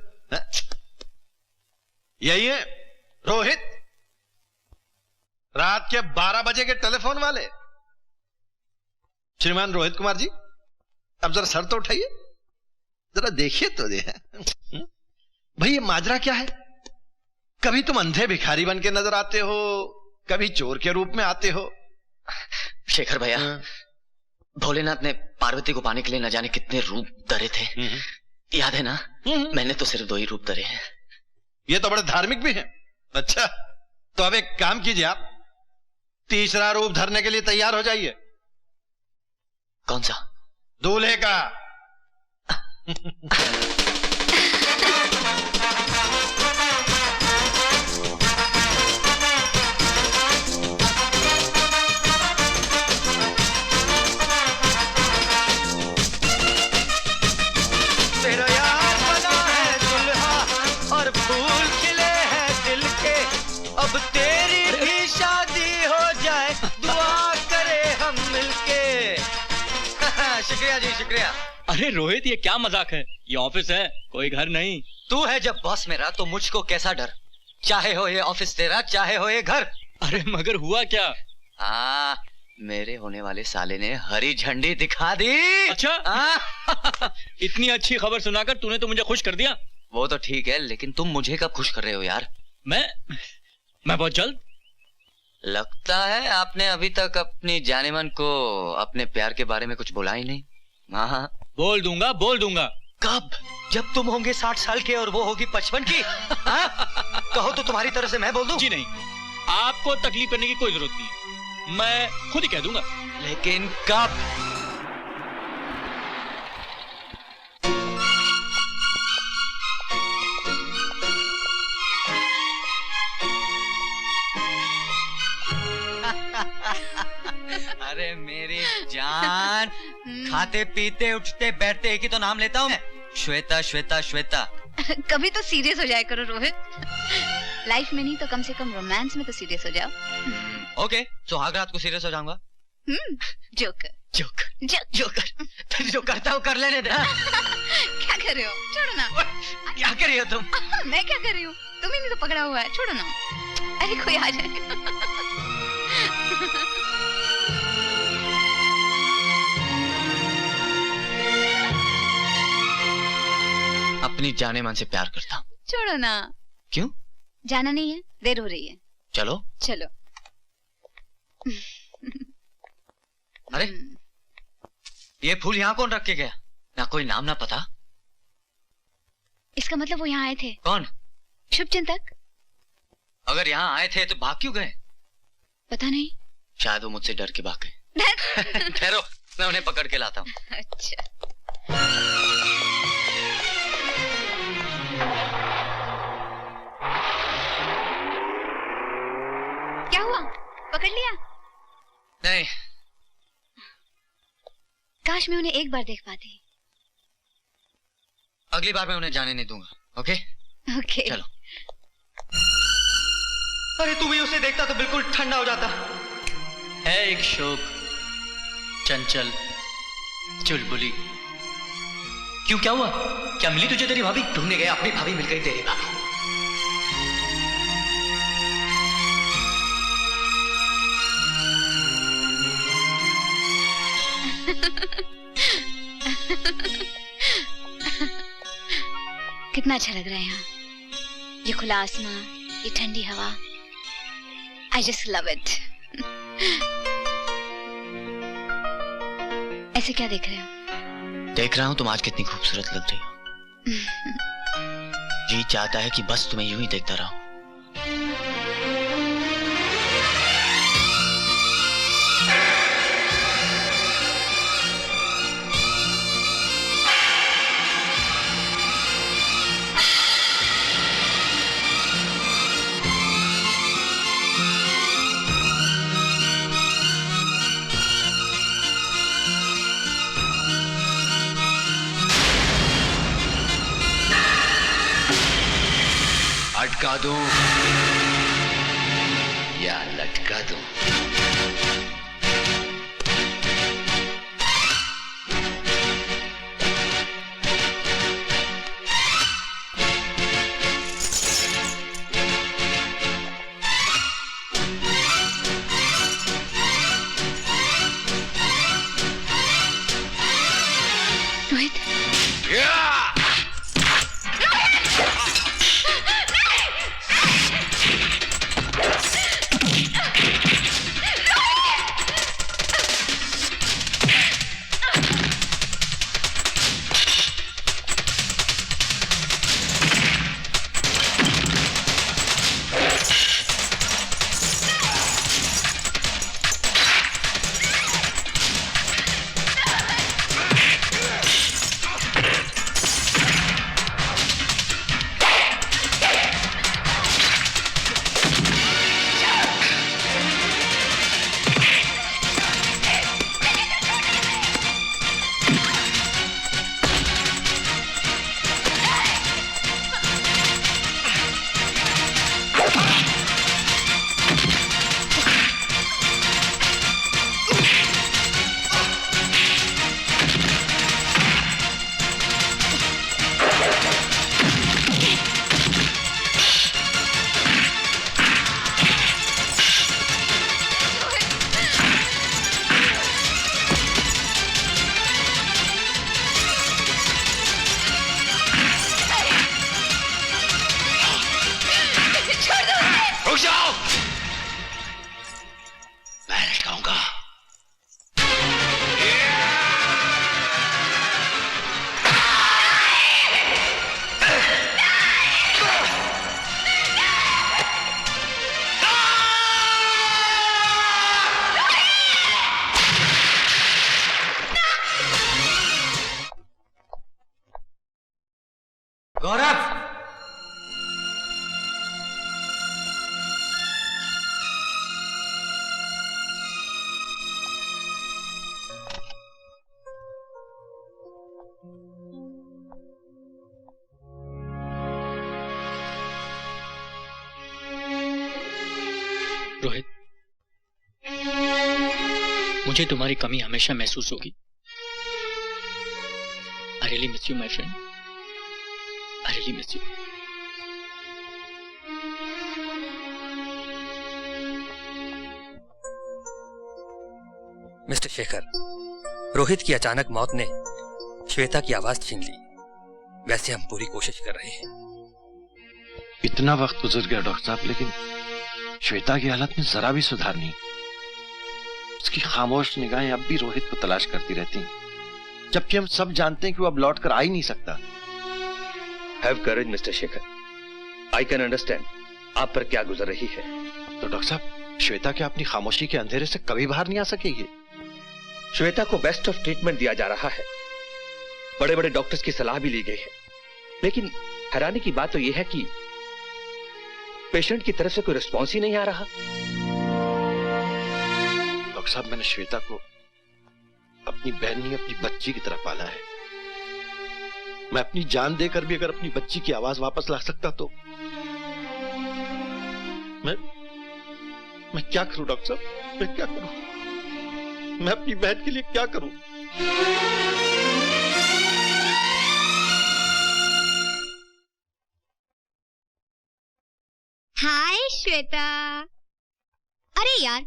P: यही है रोहित, रात के 12 बजे के टेलीफोन वाले। श्रीमान रोहित कुमार जी, अब जरा सर तो उठाइए, जरा देखिए तो दे। भाई ये माजरा क्या है? कभी तुम अंधे भिखारी बन के नजर आते हो, कभी चोर के रूप में आते हो।
H: शेखर भैया, भोलेनाथ ने पार्वती को पाने के लिए न जाने कितने रूप धरे थे, याद है ना? मैंने तो सिर्फ 2 ही रूप धरे हैं।
P: ये तो बड़े धार्मिक भी हैं। अच्छा, तो अब एक काम कीजिए, आप 3रा रूप धरने के लिए तैयार हो जाइए।
H: कौन सा?
P: दूल्हे का।
A: तेरा यार बना है दुल्हा और फूल खिले हैं दिल के, अब तेरी भी शादी हो जाए, दुआ करे हम मिलके। शुक्रिया जी, शुक्रिया।
B: अरे रोहित, ये क्या मजाक है? ये ऑफिस है, कोई घर नहीं।
A: तू है जब बॉस मेरा, तो मुझको कैसा डर, चाहे हो ये ऑफिस तेरा, चाहे हो ये घर।
B: अरे मगर हुआ क्या?
H: हाँ, मेरे होने वाले साले ने हरी झंडी दिखा दी।
B: अच्छा? इतनी अच्छी खबर सुनाकर तूने तो मुझे खुश कर दिया।
H: वो तो ठीक है, लेकिन तुम मुझे कब खुश कर रहे हो यार?
B: मैं बहुत जल्द।
H: लगता है आपने अभी तक अपनी जानेमन को अपने प्यार के बारे में कुछ बोला ही नहीं। हाँ,
B: बोल दूंगा।
A: कब? जब तुम होंगे 60 साल के और वो होगी 55 की। कहो तो तुम्हारी तरफ से मैं बोल दूं?
B: जी नहीं, आपको तकलीफ करने की कोई जरूरत नहीं, मैं खुद ही कह दूंगा।
A: लेकिन कब? अरे मेरी जान, खाते पीते उठते बैठते एक ही तो नाम लेता हूँ मैं, श्वेता श्वेता श्वेता।
N: कभी तो सीरियस हो जाया करो रोहित। लाइफ में नहीं तो कम से कम रोमांस में तो सीरियस हो जाओ।
A: ओके, सुहागरात को सीरियस हो जाऊंगा।
N: जोकर।
A: फिर जो करता हूँ कर लेने दे।
N: क्या कर रहे हो? छोड़ो ना।
A: क्या कर रही हो तुम?
N: मैं क्या कर रही हूँ? तुम्हें भी तो पकड़ा हुआ है, छोड़ो ना। अरे कोई आ जाए।
H: अपनी जाने मन से प्यार करता हूँ।
N: छोड़ो ना।
H: क्यों?
N: जाना नहीं है, देर हो रही है।
H: चलो। अरे ये फूल यहाँ कौन रख के गया? ना कोई नाम ना पता।
N: इसका मतलब वो यहाँ आए थे।
H: कौन?
N: शुभचिंतक।
H: अगर यहाँ आए थे तो भाग क्यों गए?
N: पता नहीं,
H: शायद वो मुझसे डर के भाग गए। ठहरो, मैं उन्हें पकड़ के लाता हूँ।
N: अच्छा। क्या हुआ? पकड़ लिया?
H: नहीं।
N: काश मैं उन्हें एक बार देख पाती।
H: अगली बार मैं उन्हें जाने नहीं दूंगा। ओके?
N: ओके।
H: चलो।
A: अरे तू भी उसे देखता तो बिल्कुल ठंडा हो जाता।
D: है एक शोक, चंचल, चुलबुली। क्यों, क्या हुआ? क्या मिली तुझे तेरी भाभी?
A: ढूंढने गया, अपनी भाभी मिल गई, तेरी भाभी।
N: कितना अच्छा लग रहा है यहाँ, ये खुला आसमां, ये ठंडी हवा। I just love it. ऐसे क्या देख रहे हो?
H: देख रहा हूँ तुम आज कितनी खूबसूरत लग रही हो। जी चाहता है कि बस तुम्हें यूं ही देखता रहूं।
G: अटका दूं या लटका दूं?
N: रोहित,
A: गौरव,
D: रोहित, मुझे तुम्हारी कमी हमेशा महसूस होगी। I really miss you, my friend. I really miss you.
O: Mister Shekhar, Rohit की अचानक मौत ने श्वेता की आवाज छीन ली। वैसे हम पूरी कोशिश कर रहे हैं।
P: इतना वक्त गुजर गया डॉक्टर साहब, लेकिन श्वेता की हालत में जरा भी सुधार नहीं। उसकी खामोश निगाहें अब भी रोहित को तलाश करती रहती हैं, जबकि हम सब जानते हैं कि वो अब लौट कर आ ही नहीं सकता।
T: Have courage mister Shekhar, I can understand आप पर क्या गुजर रही है।
P: तो डॉक्टर साहब, श्वेता क्या अपनी खामोशी के अंधेरे से कभी बाहर नहीं आ सकेगी?
T: श्वेता को बेस्ट ऑफ ट्रीटमेंट दिया जा रहा है, बड़े बड़े डॉक्टर्स की सलाह भी ली गई है, लेकिन हैरानी की बात तो यह है कि पेशेंट की तरफ से कोई रिस्पॉन्स ही नहीं आ रहा।
P: डॉक्टर साहब, मैंने श्वेता को अपनी बहन नहीं, अपनी बच्ची की तरह पाला है। मैं अपनी जान देकर भी अगर अपनी बच्ची की आवाज वापस ला सकता तो मैं क्या करूं डॉक्टर साहब, मैं क्या करूं? मैं अपनी बहन के लिए क्या करूं?
F: हाय श्वेता। अरे यार,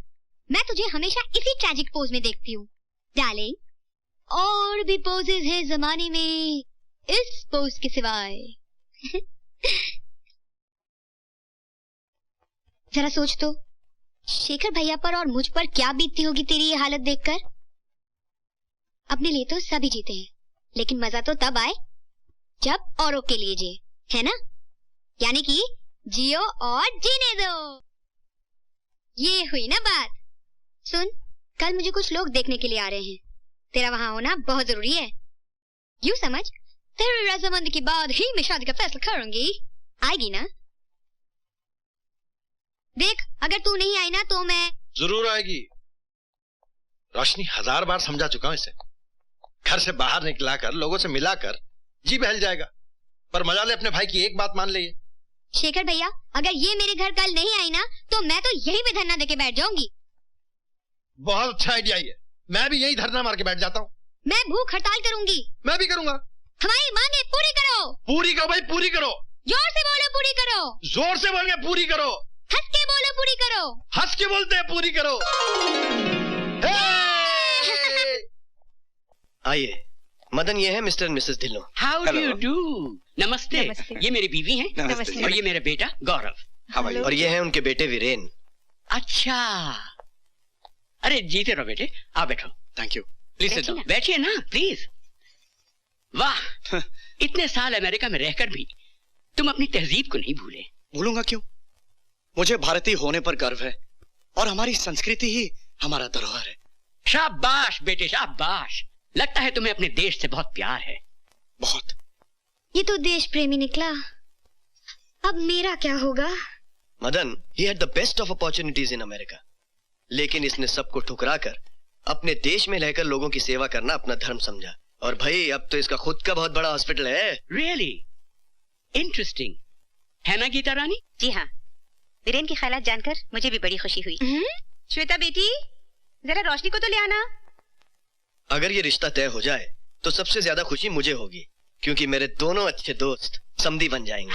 F: मैं तुझे हमेशा इसी ट्रैजिक पोज में देखती हूँ। डार्लिंग, और भी पोजेज हैं जमाने में इस पोज के सिवाय। जरा सोच तो, शेखर भैया पर और मुझ पर क्या बीतती होगी तेरी ये हालत देखकर। अपने लिए तो सभी जीते हैं, लेकिन मजा तो तब आए जब औरों के लिए जिए, है ना? यानी कि जियो और जीने दो। ये हुई ना बात। सुन, कल मुझे कुछ लोग देखने के लिए आ रहे हैं, तेरा वहां होना बहुत जरूरी है। यूं समझ, तेरी रजामंदी के बाद ही मैं शादी का फैसला करूंगी। आएगी ना? देख, अगर तू नहीं आई ना तो मैं
P: जरूर आएगी। रोशनी 1000 बार समझा चुका हूं इसे। घर से बाहर निकलाकर लोगों से मिलाकर जी बहल जाएगा, पर मजा ले अपने भाई की एक बात मान ले।
F: शेखर भैया, अगर ये मेरे घर कल नहीं आई ना तो मैं तो यहीं पे धरना देके बैठ जाऊंगी।
P: बहुत अच्छा आइडिया है, मैं भी यही धरना मार के बैठ जाता हूँ।
F: मैं भूख हड़ताल करूंगी।
P: मैं भी करूंगा।
F: हमारी मांगे पूरी करो।
P: पूरी करो भाई, पूरी करो।
F: जोर से बोलो पूरी करो।
P: जोर से बोल के पूरी करो।
F: हंस के बोलो पूरी करो।
P: हंस के बोलते हैं पूरी करो।
G: आइए, मदन ये है mister and Mrs Dhillon.
J: How do you do? नमस्ते। ये मेरी बीवी हैं।
G: नमस्ते।
J: और ये मेरा बेटा गौरव।
G: और ये है उनके बेटे वीरेन।
J: अच्छा, अरे जीते रहो बेटे, आओ बैठो।
G: Thank you.
J: Please sit down. बैठिए ना प्लीज। वाह, इतने साल अमेरिका में रहकर भी तुम अपनी तहजीब को नहीं भूले।
G: भूलूंगा क्यों? मुझे भारतीय होने पर गर्व है और हमारी संस्कृति ही हमारा धरोहर है।
J: शाबाश बेटे, शाबाश। लगता है तुम्हें अपने देश से बहुत प्यार है।
G: बहुत।
F: ये तो देश प्रेमी निकला। अब मेरा क्या होगा?
G: Madan, he had the best of opportunities in America, लेकिन इसने सबको ठुकराकर अपने देश में रहकर लोगों की सेवा करना अपना धर्म समझा। और भाई अब तो इसका खुद का बहुत बड़ा हॉस्पिटल है।
J: रियली इंटरेस्टिंग है ना गीता रानी?
E: जी हाँ, वीरेन की ख्यालात जानकर मुझे भी बड़ी खुशी हुई। श्वेता बेटी, जरा रोशनी को तो ले आना।
G: अगर ये रिश्ता तय हो जाए तो सबसे ज्यादा खुशी मुझे होगी, क्योंकि मेरे दोनों अच्छे दोस्त समधी बन जाएंगे।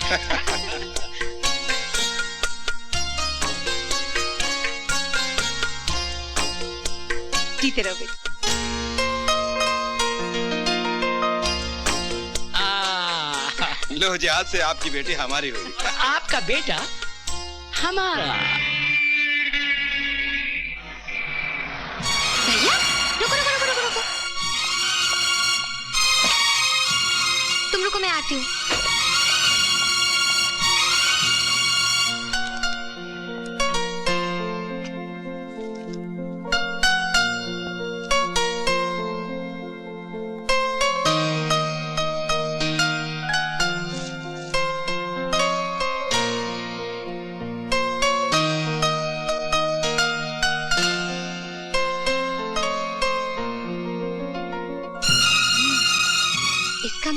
E: जीते रहो बेटी।
P: लो जी, आज से आपकी बेटी हमारी हुई।
J: आपका बेटा हमारा।
F: भैया, रुको रुको रुको रुको रुको। तुम रुको, मैं आती हूँ।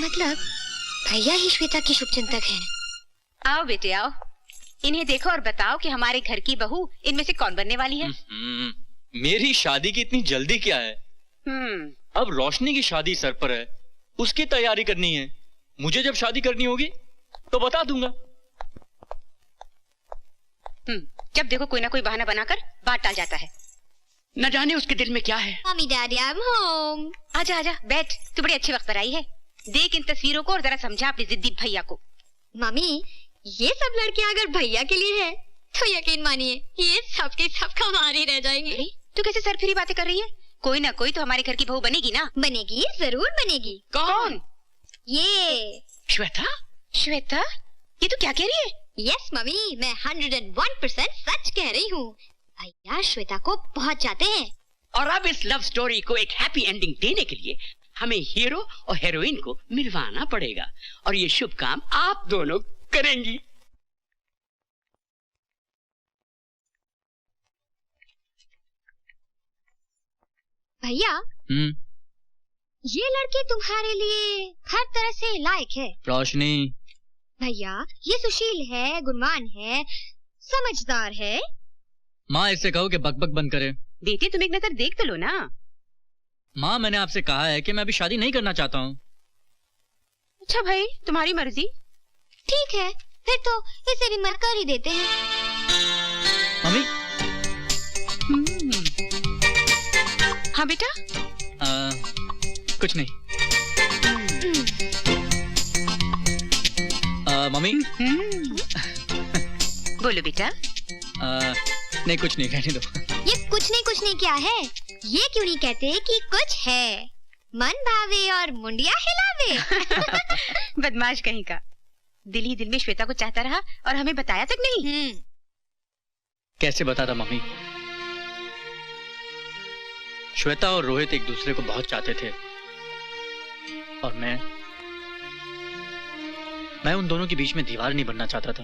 F: मतलब भैया ही श्वेता की शुभचिंतक हैं।
E: आओ बेटे आओ, इन्हें देखो और बताओ कि हमारे घर की बहू इनमें से कौन बनने वाली है।
D: मेरी शादी की इतनी जल्दी क्या है? अब रोशनी की शादी सर पर है, उसकी तैयारी करनी है। मुझे जब शादी करनी होगी तो बता दूंगा।
E: जब देखो कोई ना कोई बहाना बनाकर बात टाल जाता है।
J: न जाने उसके दिल में क्या है।
F: Mummy daddy I am home.
E: आजा आजा बैठ, तू बड़े अच्छे वक्त पर आई है। देख इन तस्वीरों को और जरा समझा अपने जिद्दी भैया को।
F: मम्मी, ये सब लड़कियां अगर भैया के लिए है तो यकीन मानिए ये सब के सब हमारी रह जाएंगे।
E: तू कैसे सरफिरी बातें कर रही है? कोई ना कोई तो हमारे घर की बहू बनेगी ना।
F: बनेगी, जरूर बनेगी।
E: कौन?
F: ये
J: श्वेता।
E: श्वेता, ये तू क्या कह रही है?
F: यस मम्मी, मैं 101% सच कह रही हूँ। भैया श्वेता को बहुत चाहते हैं।
J: और अब इस लव स्टोरी को एक हैप्पी एंडिंग देने के लिए हमें हीरो और हेरोइन को मिलवाना पड़ेगा, और ये शुभ काम आप दोनों करेंगी।
F: भैया, ये लड़की तुम्हारे लिए हर तरह से लायक है।
D: रोशनी,
F: भैया ये सुशील है, गुणवान है, समझदार है।
D: माँ इससे कहो कि बकबक बंद करे।
E: बेटे तुम एक नजर देख तो लो ना।
D: माँ मैंने आपसे कहा है कि मैं अभी शादी नहीं करना चाहता हूँ।
E: अच्छा भाई, तुम्हारी मर्जी।
F: ठीक है, फिर तो इसे भी मत कर ही देते हैं।
D: मम्मी।
E: हाँ बेटा।
H: कुछ नहीं। मम्मी।
L: बोलो बेटा।
H: नहीं कुछ नहीं, कहने दो।
F: ये कुछ नहीं क्या है? ये क्यों नहीं कहते कि कुछ है? मन भावे और मुंडिया हिलावे।
L: बदमाश कहीं का। दिल ही दिल में श्वेता को चाहता रहा और हमें बताया तक नहीं।
H: कैसे बताता मम्मी? श्वेता और रोहित एक दूसरे को बहुत चाहते थे और मैं उन दोनों के बीच में दीवार नहीं बनना चाहता था।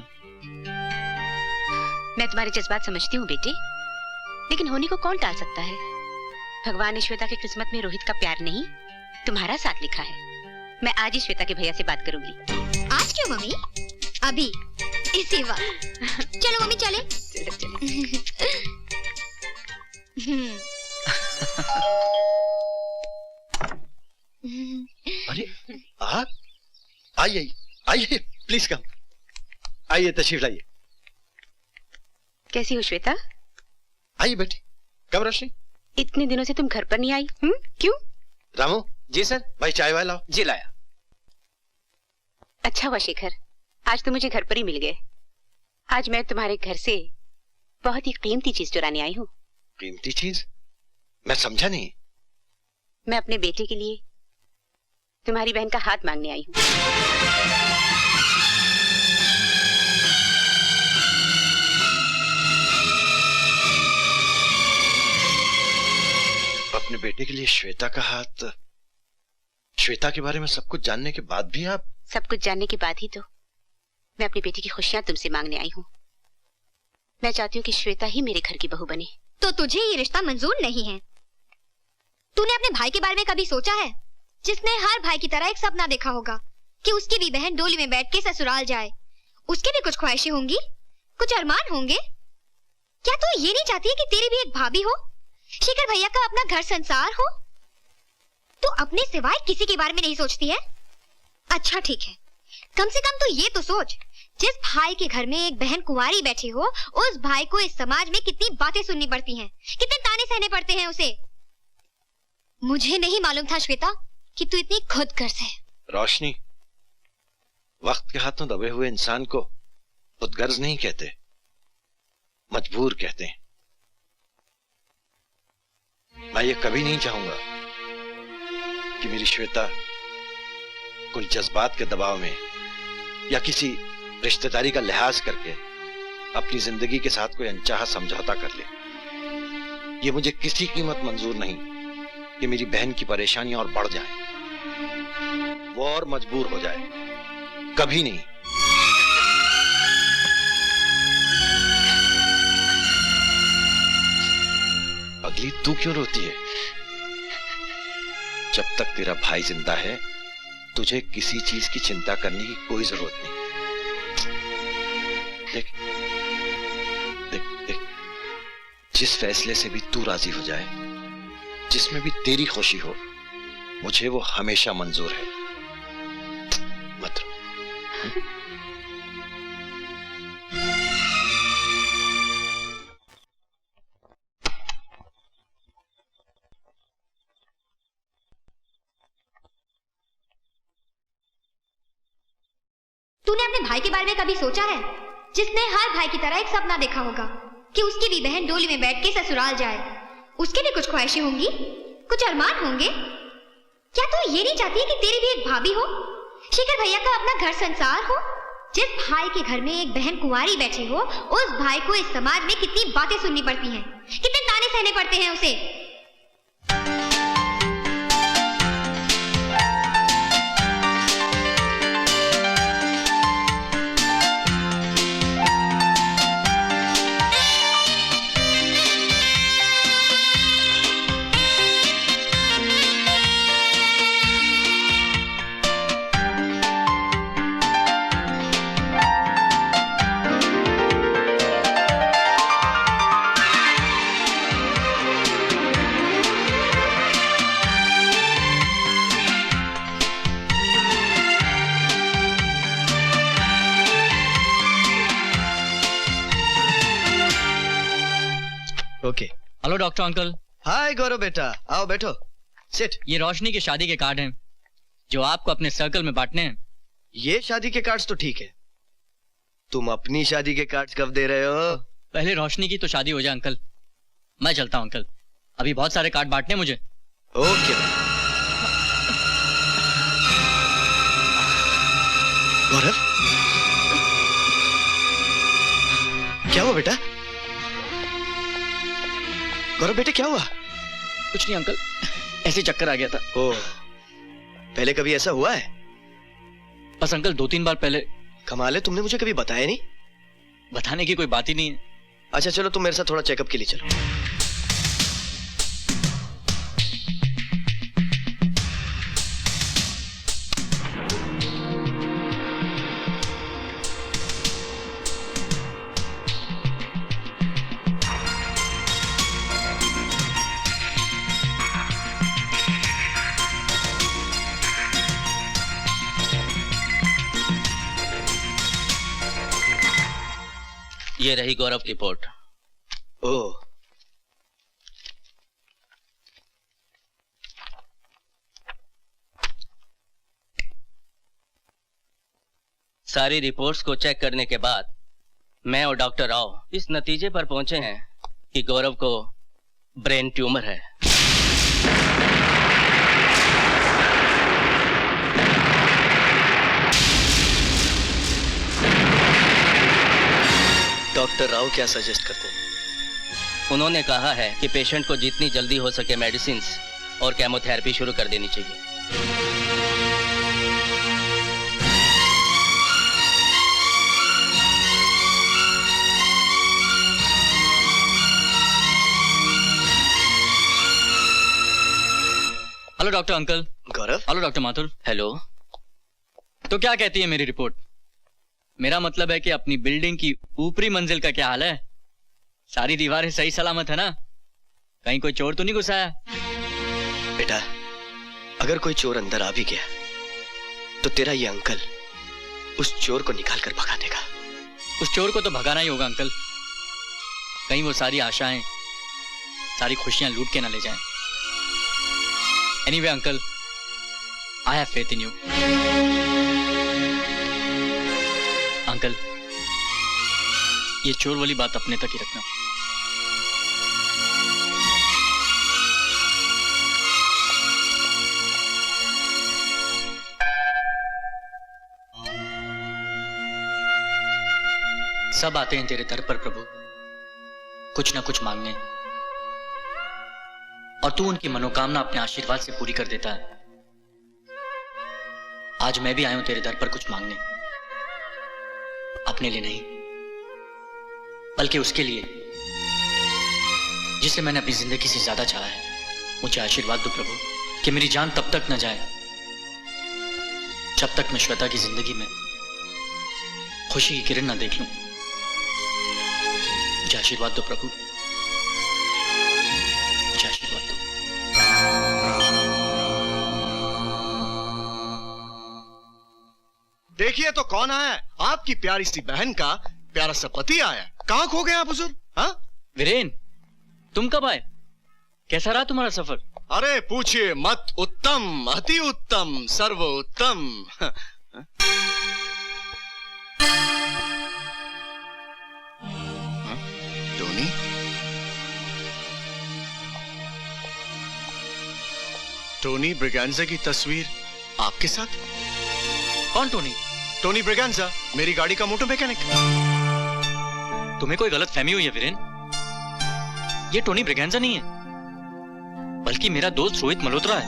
L: मैं तुम्हारे जज्बात समझती हूँ बेटे, लेकिन होने को कौन टाल सकता है? भगवान ने श्वेता की किस्मत में रोहित का प्यार नहीं, तुम्हारा साथ लिखा है। मैं आज ही श्वेता के भैया से बात करूंगी।
F: आज क्यों मम्मी? अभी इसी वक्त। चलो मम्मी चले।
G: अरे आइए आइए, प्लीज कम। आइए, तशरीफ लाइए।
L: कैसी हो श्वेता?
G: आइए बैठिए। कब रोशनी?
L: इतने दिनों से तुम घर पर नहीं आई? क्यों?
G: रामू।
R: जी सर।
G: भाई चाय वाय लाओ।
R: जी लाया।
L: अच्छा हुआ शेखर, आज तो मुझे घर पर ही मिल गए। आज मैं तुम्हारे घर से बहुत ही कीमती चीज चुराने आई हूँ।
G: कीमती चीज? मैं समझा नहीं।
L: मैं अपने बेटे के लिए तुम्हारी बहन का हाथ मांगने आई हूँ।
G: अपने बेटे के लिए श्वेता का हाथ? श्वेता के बारे में सब कुछ जानने के बाद भी आप?
L: सब कुछ जानने के बाद ही तो मैं अपने बेटे की खुशियां तुमसे मांगने आई हूँ। मैं चाहती हूँ कि श्वेता ही मेरे घर की बहू बने।
F: तो तुझे ये रिश्ता मंजूर नहीं है? तूने अपने भाई के बारे में कभी सोचा है, जिसने हर भाई की तरह एक सपना देखा होगा कि उसकी भी बहन डोली में बैठ के ससुराल जाए? उसके भी कुछ ख्वाहिशें होंगी, कुछ अरमान होंगे। क्या तू ये नहीं चाहती है कि तेरी भी एक भाभी हो, शेखर भैया का अपना घर संसार हो? तू अपने सिवाय किसी के बारे में नहीं सोचती है? अच्छा ठीक है, कम से कम तो ये तो सोच, जिस भाई के घर में एक बहन कुंवारी बैठी हो, उस भाई को इस समाज में कितनी बातें सुननी पड़ती हैं, कितने ताने सहने पड़ते हैं उसे। मुझे नहीं मालूम था श्वेता कि तू इतनी खुदगर्ज है।
G: रोशनी, वक्त के हाथों दबे हुए इंसान को खुदगर्ज नहीं कहते, मजबूर कहते हैं। मैं ये कभी नहीं चाहूंगा कि मेरी श्वेता कोई जज्बात के दबाव में या किसी रिश्तेदारी का लिहाज करके अपनी जिंदगी के साथ कोई अनचाहा समझौता कर ले। ये मुझे किसी कीमत मंजूर नहीं कि मेरी बहन की परेशानियां और बढ़ जाएं, वो और मजबूर हो जाए। कभी नहीं। अगली तू क्यों रोती है? जब तक तेरा भाई जिंदा है, तुझे किसी चीज की चिंता करने की कोई जरूरत नहीं। देख देख देख, जिस फैसले से भी तू राजी हो जाए, जिसमें भी तेरी खुशी हो, मुझे वो हमेशा मंजूर है। मत रो।
F: तूने अपने भाई के बारे में कभी सोचा है, जिसने हर भाई की तरह एक सपना देखा होगा कि उसकी भी बहन डोली में बैठ के ससुराल जाए? उसके भी कुछ ख्वाहिशें होंगी, कुछ अरमान होंगे। क्या तू ये नहीं चाहती है कि तेरी भी एक भाभी हो, शेखर भैया का अपना घर संसार हो? जिस भाई के घर में एक बहन कुंवारी बैठी हो, उस भाई को इस समाज में कितनी बातें सुननी पड़ती हैं, कितने ताने सहने पड़ते हैं उसे।
G: Okay.
H: Hello doctor uncle.
G: Hi Gaurav बेटा, आओ बैठो। सिट।
D: ये रोशनी की शादी के कार्ड हैं जो आपको अपने सर्कल में बांटने हैं।
G: ये शादी के कार्ड्स तो ठीक है, तुम अपनी शादी के कार्ड्स कब दे रहे हो?
D: पहले रोशनी की तो शादी हो जाए अंकल। मैं चलता हूं अंकल, अभी बहुत सारे कार्ड बांटने मुझे।
G: ओके गौरव, क्या हुआ बेटा? गौरव बेटे क्या हुआ?
D: कुछ नहीं अंकल, ऐसे चक्कर आ गया था।
G: ओ, पहले कभी ऐसा हुआ है?
D: बस अंकल 2-3 बार पहले।
G: कमाल है, तुमने मुझे कभी बताया नहीं।
D: बताने की कोई बात ही नहीं है।
G: अच्छा चलो, तुम मेरे साथ थोड़ा चेकअप के लिए चलो।
C: ये रही गौरव की रिपोर्ट।
G: ओह,
C: सारी रिपोर्ट्स को चेक करने के बाद मैं और डॉक्टर राव इस नतीजे पर पहुंचे हैं कि गौरव को ब्रेन ट्यूमर है।
G: डॉक्टर राव क्या सजेस्ट करते हैं?
C: उन्होंने कहा है कि पेशेंट को जितनी जल्दी हो सके मेडिसिन और केमोथेरेपी शुरू कर देनी चाहिए।
D: Hello doctor uncle.
G: Gaurav.
D: Hello doctor Mathur.
C: Hello.
D: तो क्या कहती है मेरी रिपोर्ट? मेरा मतलब है कि अपनी बिल्डिंग की ऊपरी मंजिल का क्या हाल है? सारी दीवारें सही सलामत है ना? कहीं कोई चोर तो नहीं घुसा है?
G: बेटा, अगर कोई चोर अंदर आ भी गया तो तेरा ये अंकल उस चोर को निकाल कर भगा देगा।
D: उस चोर को तो भगाना ही होगा अंकल। कहीं वो सारी आशाएं, सारी खुशियां लूट के ना ले जाएं। Anyway uncle, I have faith in you. Uncle, ये चोर वाली बात अपने तक ही रखना। सब आते हैं तेरे दर पर प्रभु, कुछ ना कुछ मांगने, और तू उनकी मनोकामना अपने आशीर्वाद से पूरी कर देता है। आज मैं भी आया हूं तेरे दर पर कुछ मांगने, अपने लिए नहीं बल्कि उसके लिए जिसे मैंने अपनी जिंदगी से ज्यादा चाहा है। मुझे आशीर्वाद दो प्रभु कि मेरी जान तब तक न जाए जब तक मैं श्वेता की जिंदगी में खुशी की किरण न देख लूं। मुझे आशीर्वाद दो प्रभु, मुझे आशीर्वाद दो।
P: देखिए तो कौन आया है? आपकी प्यारी सी बहन का प्यारा सा पति आया। कहाँ खो गए आप हुजूर? हाँ
D: वीरेन, तुम कब आए? कैसा रहा तुम्हारा सफर?
P: अरे पूछिए मत। उत्तम, अति उत्तम, सर्वोत्तम। टोनी, टोनी ब्रिगेंजा की तस्वीर आपके साथ?
D: कौन टोनी?
P: टोनी ब्रिगेंजा, मेरी गाड़ी का मोटर मैकेनिक।
D: तुम्हें कोई गलत फहमी हुई है वीरेन। ये टोनी ब्रिगेंजा नहीं है, बल्कि मेरा दोस्त रोहित मल्होत्रा है,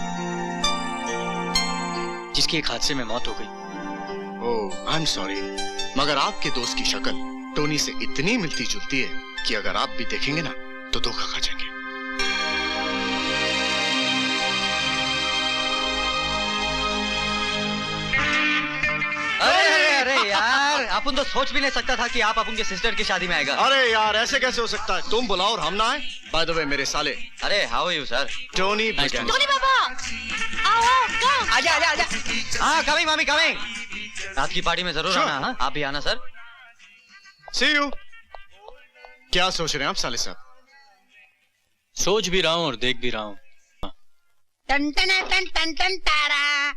D: जिसकी एक हादसे में मौत हो गई।
P: ओह, आई एम सॉरी, मगर आपके दोस्त की शक्ल टोनी से इतनी मिलती जुलती है कि अगर आप भी देखेंगे ना तो धोखा खा जाएंगे।
A: अरे यार, अपन तो सोच भी नहीं सकता था कि आप अपन के सिस्टर की शादी में आएगा।
P: अरे यार, ऐसे कैसे हो सकता है? तुम बुलाओ और हम ना आए? बाय द वे मेरे साले।
A: अरे how are you sir?
P: Tony
N: Tony बाबा, आओ कम।
A: आजा आजा आजा। हाँ, कमिंग मामी कमिंग। रात की पार्टी में जरूर आना। हाँ, आप भी आना सर।
P: C you. क्या सोच रहे हैं आप साले साहब?
D: सोच भी रहा हूं और देख भी रहा हूं।
M: टन टन टन टन टन तारा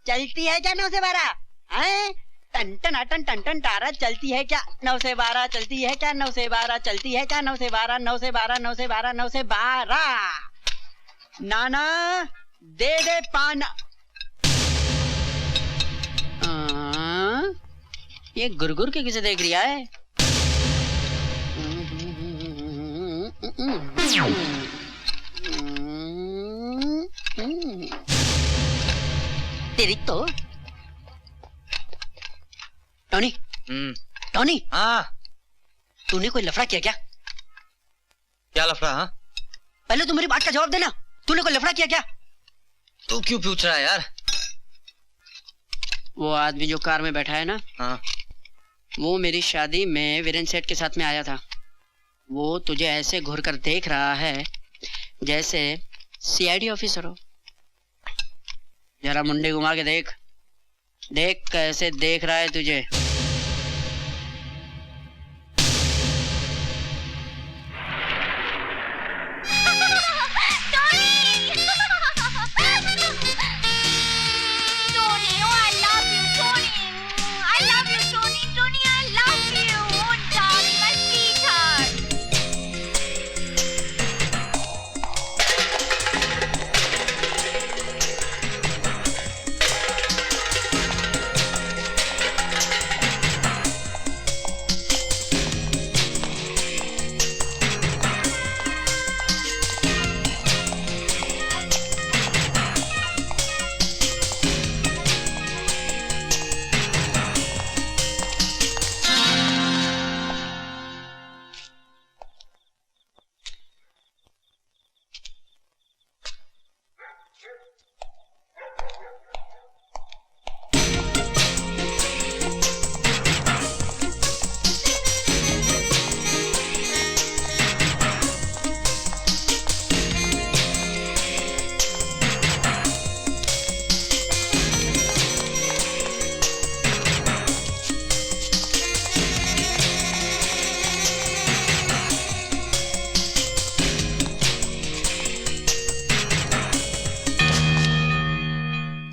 M: चलती है क्या 9 से 12? हैं? टन टन टन टन टन तारा चलती है क्या 9 से 12? चलती है क्या 9 से 12? चलती है क्या 9 से 12? 9 से 12 9 से 12 9 से 12। नाना दे दे पाना। ये गुरगुर के किसे देख रिया है? तेरी तो टोनी। टोनी,
H: हाँ
M: तूने कोई लफड़ा किया क्या?
H: क्या लफड़ा? हाँ
M: पहले तू मेरी बात का जवाब देना। तूने कोई लफड़ा किया क्या?
H: तू क्यों पूछ रहा है यार?
M: वो आदमी जो कार में बैठा है ना,
H: हाँ
M: वो मेरी शादी में वीरेन सेठ के साथ में आया था। वो तुझे ऐसे घूर कर देख रहा है जैसे सीआईडी ऑफिसर हो। जरा मुंडी घुमा के देख, देख कैसे देख रहा है तुझे।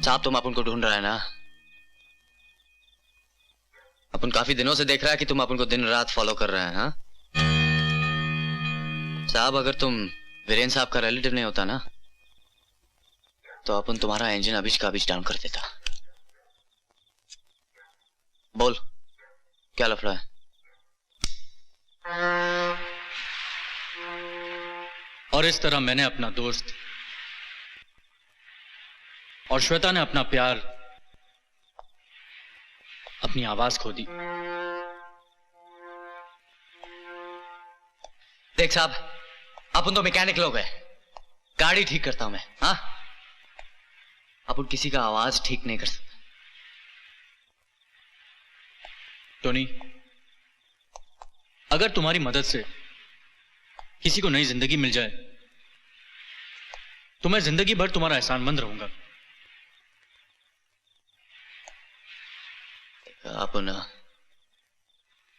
H: साहब तुम अपन को ढूंढ रहा है ना? अपन काफी दिनों से देख रहा है कि तुम अपन को दिन रात फॉलो कर रहे हैं। हाँ साहब, अगर तुम वीरेन साहब का रिलेटिव नहीं होता ना, तो अपन तुम्हारा इंजन अभी का अभी डाउन कर देता। बोल क्या लफड़ा है?
D: और इस तरह मैंने अपना दोस्त और श्वेता ने अपना प्यार, अपनी आवाज खो दी।
H: देख साहब, अपन तो मैकेनिक लोग हैं, गाड़ी ठीक करता हूं मैं। हाँ, अपन किसी का आवाज ठीक नहीं कर सकता।
D: टोनी, अगर तुम्हारी मदद से किसी को नई जिंदगी मिल जाए तो मैं जिंदगी भर तुम्हारा एहसानमंद रहूंगा।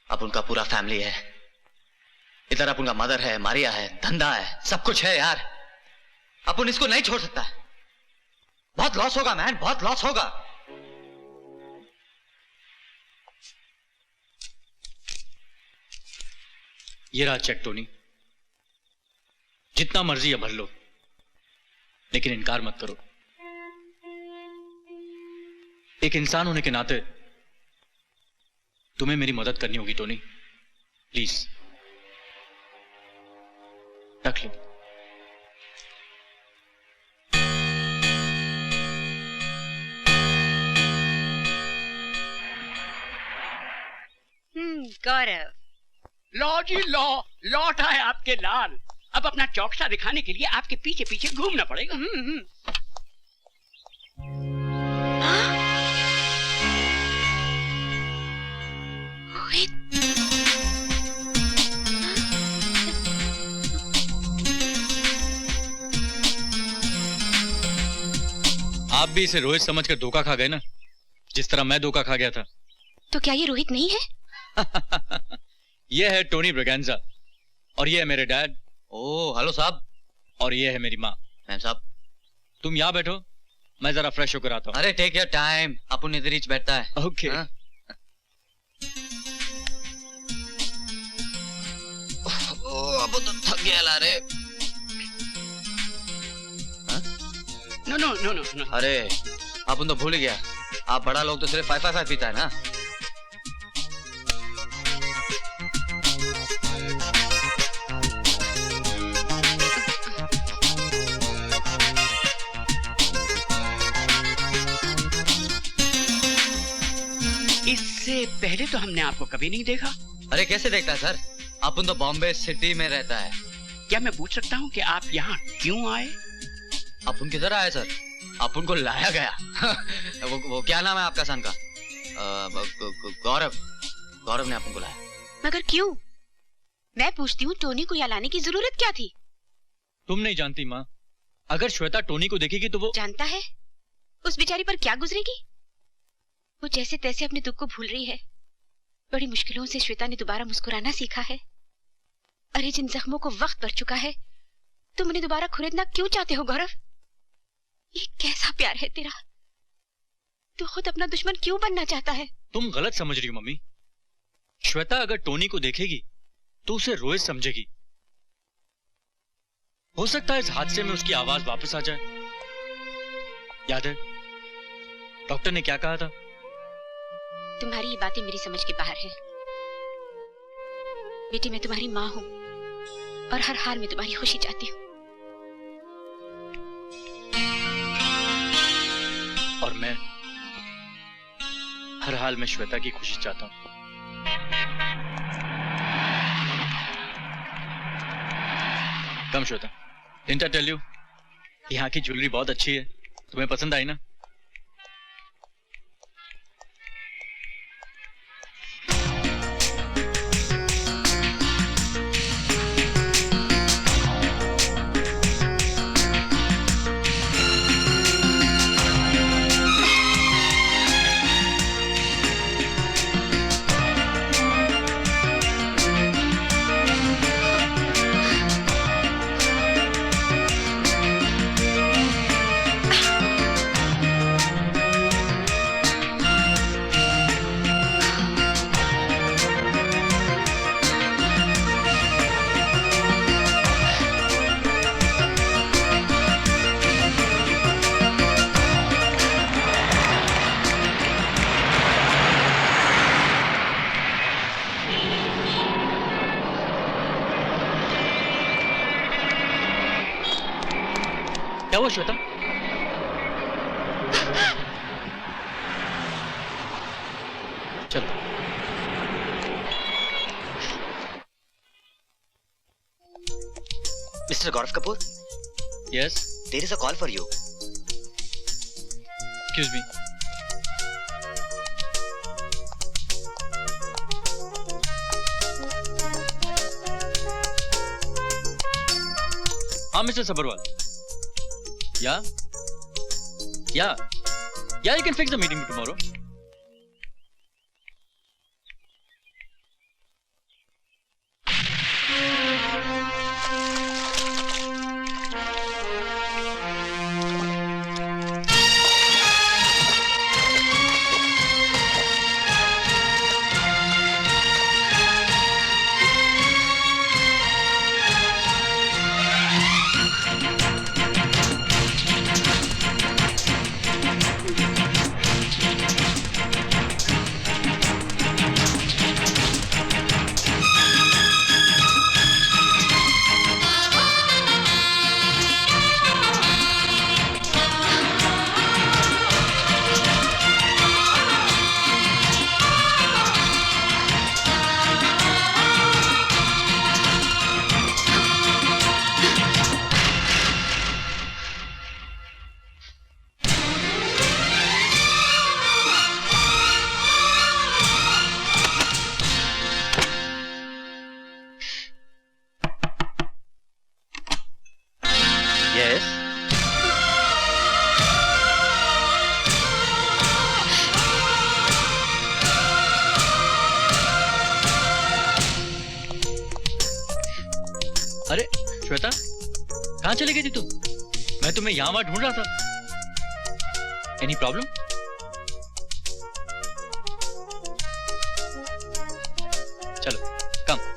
H: अपन का पूरा फैमिली है इधर, अपन का मदर है, मारिया है, धंधा है, सब कुछ है यार। अपन इसको नहीं छोड़ सकता। बहुत लॉस होगा मैन, बहुत लॉस होगा।
D: ये रहा चेक टोनी, जितना मर्जी है भर लो, लेकिन इनकार मत करो। एक इंसान होने के नाते तुम्हें मेरी मदद करनी होगी टोनी, प्लीज रख लो।
E: गौरव,
J: लो जी लो, लौट आए आपके लाल। अब अपना चौकसा दिखाने के लिए आपके पीछे पीछे घूमना पड़ेगा।
D: आप भी इसे रोहित समझकर धोखा खा गए ना, जिस तरह मैं धोखा खा गया था।
E: तो क्या ये रोहित नहीं है?
D: ये है टोनी ब्रगेंजा, और ये है मेरे डैड।
H: ओह हेलो साहब।
D: और ये है मेरी माँ।
H: मैम साहब,
D: तुम यहाँ बैठो, मैं जरा फ्रेश होकर आता हूँ।
H: अरे टेक योर टाइम, अपन इधर ही बैठता है।
D: ओके।
H: अब तो थक गया ला रे।
J: No no no no no.
H: अरे अपन तो भूल गया, आप बड़ा लोग तो सिर्फ 555 पीता है ना।
J: इससे पहले तो हमने आपको कभी नहीं देखा।
H: अरे कैसे देखता है सर, अपन तो बॉम्बे सिटी में रहता है।
J: क्या मैं पूछ सकता हूँ कि आप यहाँ क्यों आए?
H: अपन किधर आए सर, अपन को लाया गया। वो क्या नाम है आपका सन का? गौरव। गौरव ने अपन को लाया।
E: मगर क्यों? मैं पूछती हूँ, टोनी को यहाँ लाने की जरूरत क्या थी?
D: तुम नहीं जानती माँ, अगर श्वेता टोनी को देखेगी तो वो
E: जानता है उस बेचारी पर क्या गुजरेगी। वो जैसे तैसे अपने दुख को भूल रही है। बड़ी मुश्किलों से श्वेता ने दोबारा मुस्कुराना सीखा है। अरे जिन जख्मों को वक्त बढ़ चुका है, तुम उन्हें दोबारा खुरेदना क्यों चाहते हो गौरव? ये कैसा प्यार है तेरा? तू खुद अपना दुश्मन क्यों बनना चाहता है?
D: तुम गलत समझ रही हो मम्मी। श्वेता अगर टोनी को देखेगी तो उसे रोहित समझेगी। हो सकता है इस हादसे में उसकी आवाज वापस आ जाए। याद है डॉक्टर ने क्या कहा था?
E: तुम्हारी ये बातें मेरी समझ के बाहर है बेटी। मैं तुम्हारी माँ हूँ और हर हाल में तुम्हारी खुशी चाहती हूँ।
D: और मैं हर हाल में श्वेता की खुशी चाहता हूँ। Come Shweta, didn't I tell you, यहाँ की ज्वेलरी बहुत अच्छी है, तुम्हें पसंद आई ना? क्या हुआ श्वेता? चलो।
G: Mister Gaurav Kapoor.
D: Yes.
G: There is a call for you.
D: Excuse me. हाँ mister Sabharwal. Yeah, you can fix the meeting tomorrow. अरे श्वेता, कहाँ चली गई थी तू? मैं तुम्हें यहां वहां ढूंढ रहा था। Any problem? चलो कम।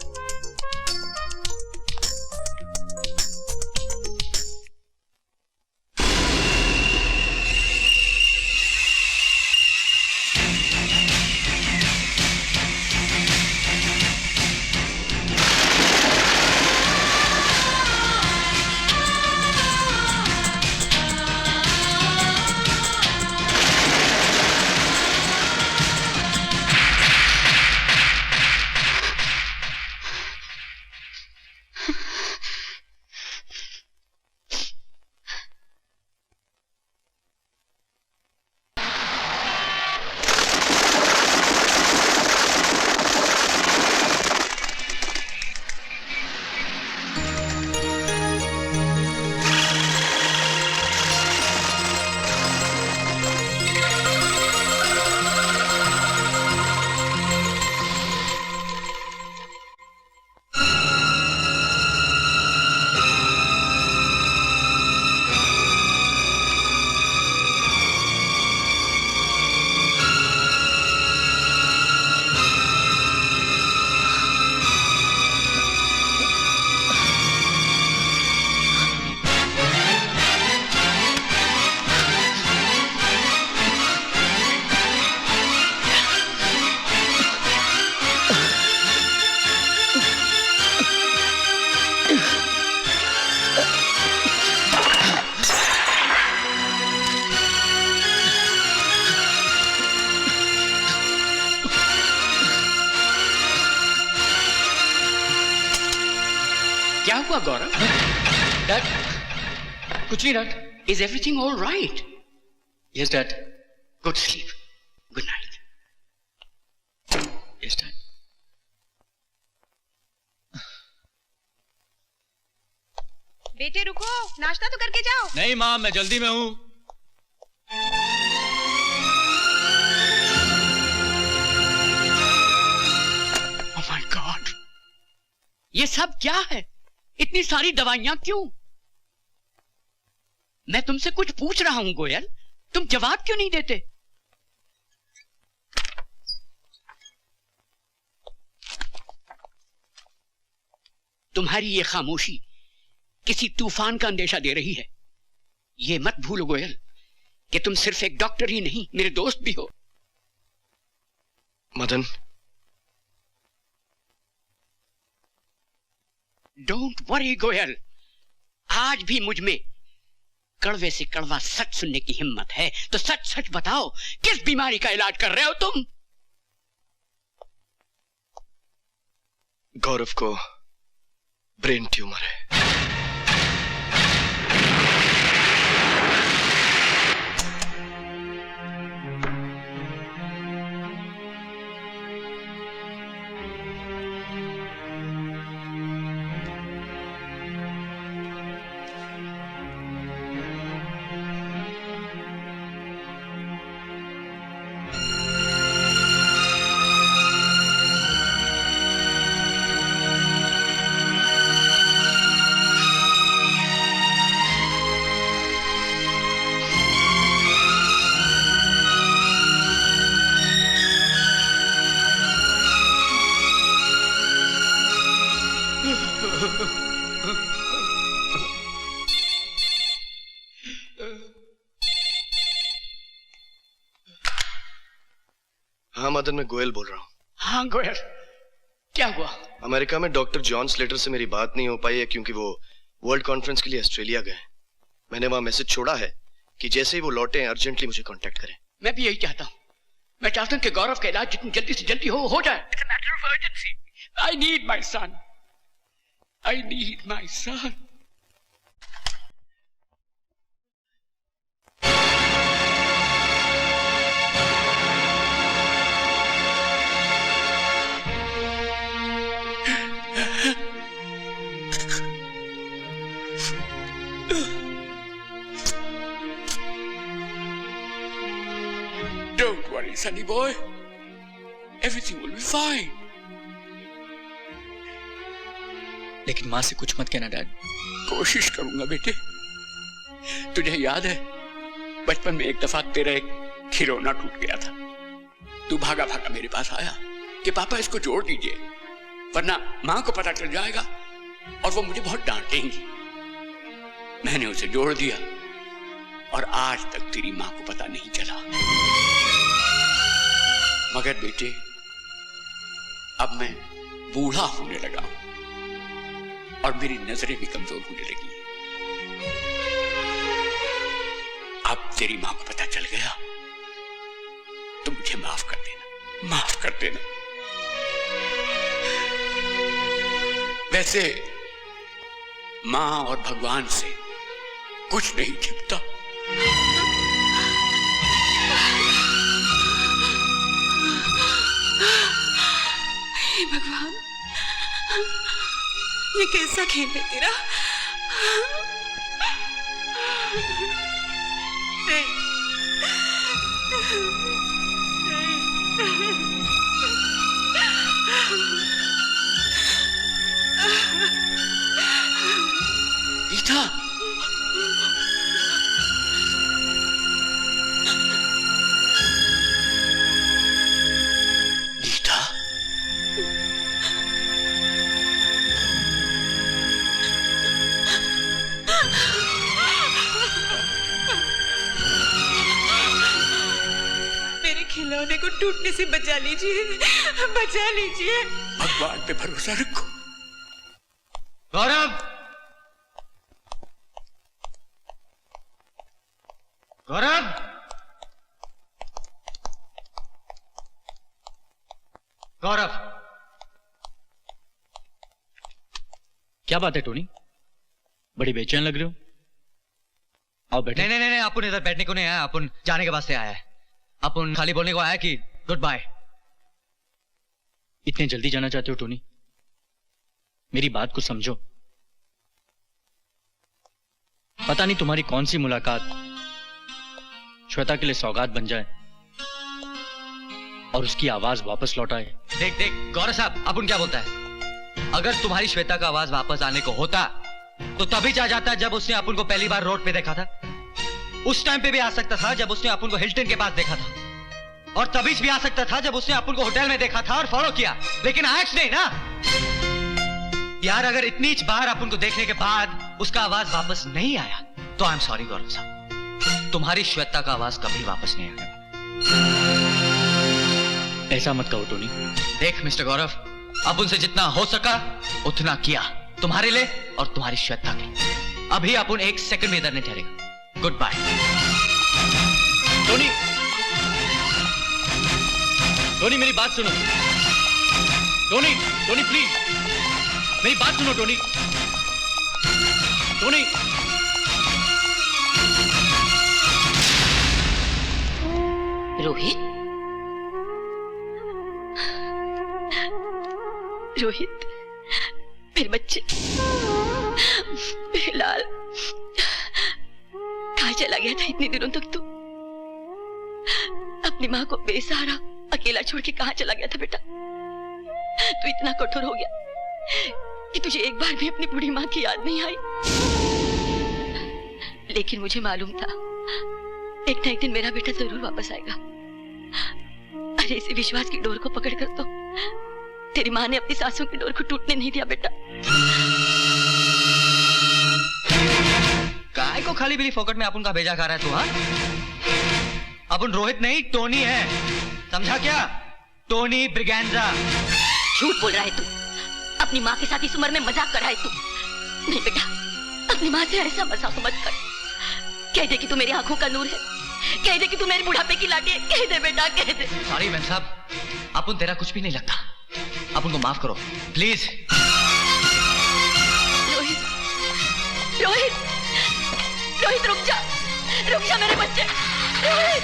J: क्या हुआ गौरव?
D: डैड, कुछ नहीं dad.
J: Is everything all right?
D: Yes, Dad.
J: Good sleep. Good night.
D: Yes, Dad.
S: बेटे रुको, नाश्ता तो करके जाओ।
D: नहीं माँ, मैं जल्दी में हूँ।
J: Oh my God! ये सब क्या है? इतनी सारी दवाइयां क्यों? मैं तुमसे कुछ पूछ रहा हूं गोयल, तुम जवाब क्यों नहीं देते? तुम्हारी ये खामोशी किसी तूफान का अंदेशा दे रही है। ये मत भूलो गोयल कि तुम सिर्फ एक डॉक्टर ही नहीं, मेरे दोस्त भी हो।
G: मदन,
J: डोंट वरी गोयल, आज भी मुझ में कड़वे से कड़वा सच सुनने की हिम्मत है। तो सच सच बताओ, किस बीमारी का इलाज कर रहे हो तुम?
G: गौरव को ब्रेन ट्यूमर है। हाँ मदन, मैं गोयल बोल रहा हूँ।
J: हाँ गोयल, क्या हुआ?
G: अमेरिका में डॉक्टर जॉन स्लेटर से मेरी बात नहीं हो पाई है क्योंकि वो वर्ल्ड कॉन्फ्रेंस के लिए ऑस्ट्रेलिया गए। मैंने वहां मैसेज छोड़ा है कि जैसे ही वो लौटे अर्जेंटली मुझे कांटेक्ट करें।
J: मैं भी यही चाहता हूँ। मैं चाहता हूँ कि गौरव का इलाज जितनी जल्दी से जल्दी हो जाए। It's a matter of urgency. I need my son. I need my son. Don't worry, sonny boy. Everything will be fine.
D: लेकिन माँ से कुछ मत कहना डैड।
J: कोशिश करूंगा बेटे,
U: तुझे याद है बचपन में एक दफा तेरा एक खिलौना टूट गया था। तू भागा भागा मेरे पास आया कि पापा इसको जोड़ दीजिए वरना मां को पता चल जाएगा और वो मुझे बहुत डांटेंगी। मैंने उसे जोड़ दिया और आज तक तेरी मां को पता नहीं चला। मगर बेटे अब मैं बूढ़ा होने लगा और मेरी नजरें भी कमजोर होने लगी। अब तेरी मां को पता चल गया तो मुझे माफ कर देना, माफ कर देना। वैसे मां और भगवान से कुछ नहीं छिपता।
V: हे भगवान, ये कैसा खेल है तेरा?
U: गीता,
V: मेरे खिलौने को टूटने से बचा लीजिए, बचा लीजिए।
U: भगवान पे भरोसा रखो।
A: गौरव, गौरव, गौरव,
D: क्या बात है टोनी, बड़ी बेचैन लग रहे हो? आओ बैठो।
A: नहीं नहीं नहीं, अपन इधर बैठने को नहीं आया, अपन जाने के वास्ते आया है। अपन खाली बोलने को आया कि गुड बाय।
D: इतने जल्दी जाना चाहते हो टोनी? मेरी बात को समझो। पता नहीं तुम्हारी कौन सी मुलाकात श्वेता के लिए सौगात बन जाए और उसकी आवाज वापस लौट आए।
A: देख देख गौरव साहब, अपन क्या बोलता है, अगर तुम्हारी श्वेता का आवाज वापस आने को होता तो तभी आ जाता जब उसने अपन को पहली बार रोड पे देखा था। उस टाइम पे भी आ सकता था जब उसने अपन को हिल्टन के पास देखा था, और तभी भी आ सकता था जब उसने अपन को होटल में देखा था और फॉलो किया, लेकिन आज नहीं ना यार। अगर इतनी बार अपन को देखने के बाद उसका आवाज वापस नहीं आया तो आई एम सॉरी गौरव साहब, तुम्हारी श्वेता का आवाज कभी वापस नहीं आएगा।
D: ऐसा मत कहो टोनी।
A: देख मिस्टर गौरव, अब उनसे जितना हो सका उतना किया, तुम्हारे लिए और तुम्हारी श्वेता के लिए। अभी अपन एक सेकंड में इधर नहीं ठहरेगा। Good bye.
D: टोनी, टोनी मेरी बात सुनो। टोनी, टोनी प्लीज मेरी बात सुनो। टोनी, टोनी,
L: रोहित, रोहित, मेरे बच्चे, मेरे लाल, कहाँ चला गया था इतने दिनों तक तू? अपनी माँ को बेसहारा अकेला छोड़ के कहाँ चला गया था बेटा? तू इतना कठोर हो गया कि तुझे एक बार भी अपनी बूढ़ी माँ की याद नहीं आई। लेकिन मुझे मालूम था एक ना एक दिन मेरा बेटा जरूर वापस आएगा। अरे इसी विश्वास की डोर को पकड़कर तो तेरी माँ ने अपनी सांसों की डोर को टूटने नहीं दिया बेटा।
A: काय को खाली बिली फोकट में अपन का भेजा खा रहा है तू? हाँ, अपन रोहित नहीं टोनी है, समझा क्या? टोनी ब्रिगेंजा।
L: झूठ बोल रहा है तू, अपनी माँ के साथ इस उम्र में मजाक कर रहा है तू। नहीं बेटा, अपनी माँ से ऐसा मजाक मत कर। कह दे कि तू मेरी आंखों का नूर है, कह दे कि तू मेरे बुढ़ापे की लाठी है, कह दे बेटा, कह दे।
A: सॉरी मैम साहब, अपन तेरा कुछ भी नहीं लगता, अपन को माफ करो प्लीज।
L: रोहित, रोहित, रोहित रुक जा मेरे बच्चे। रोहित,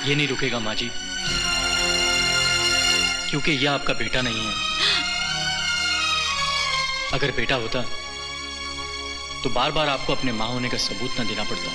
D: ये नहीं रुकेगा माँ जी, क्योंकि यह आपका बेटा नहीं है। अगर बेटा होता तो बार बार आपको अपने मां होने का सबूत न देना पड़ता।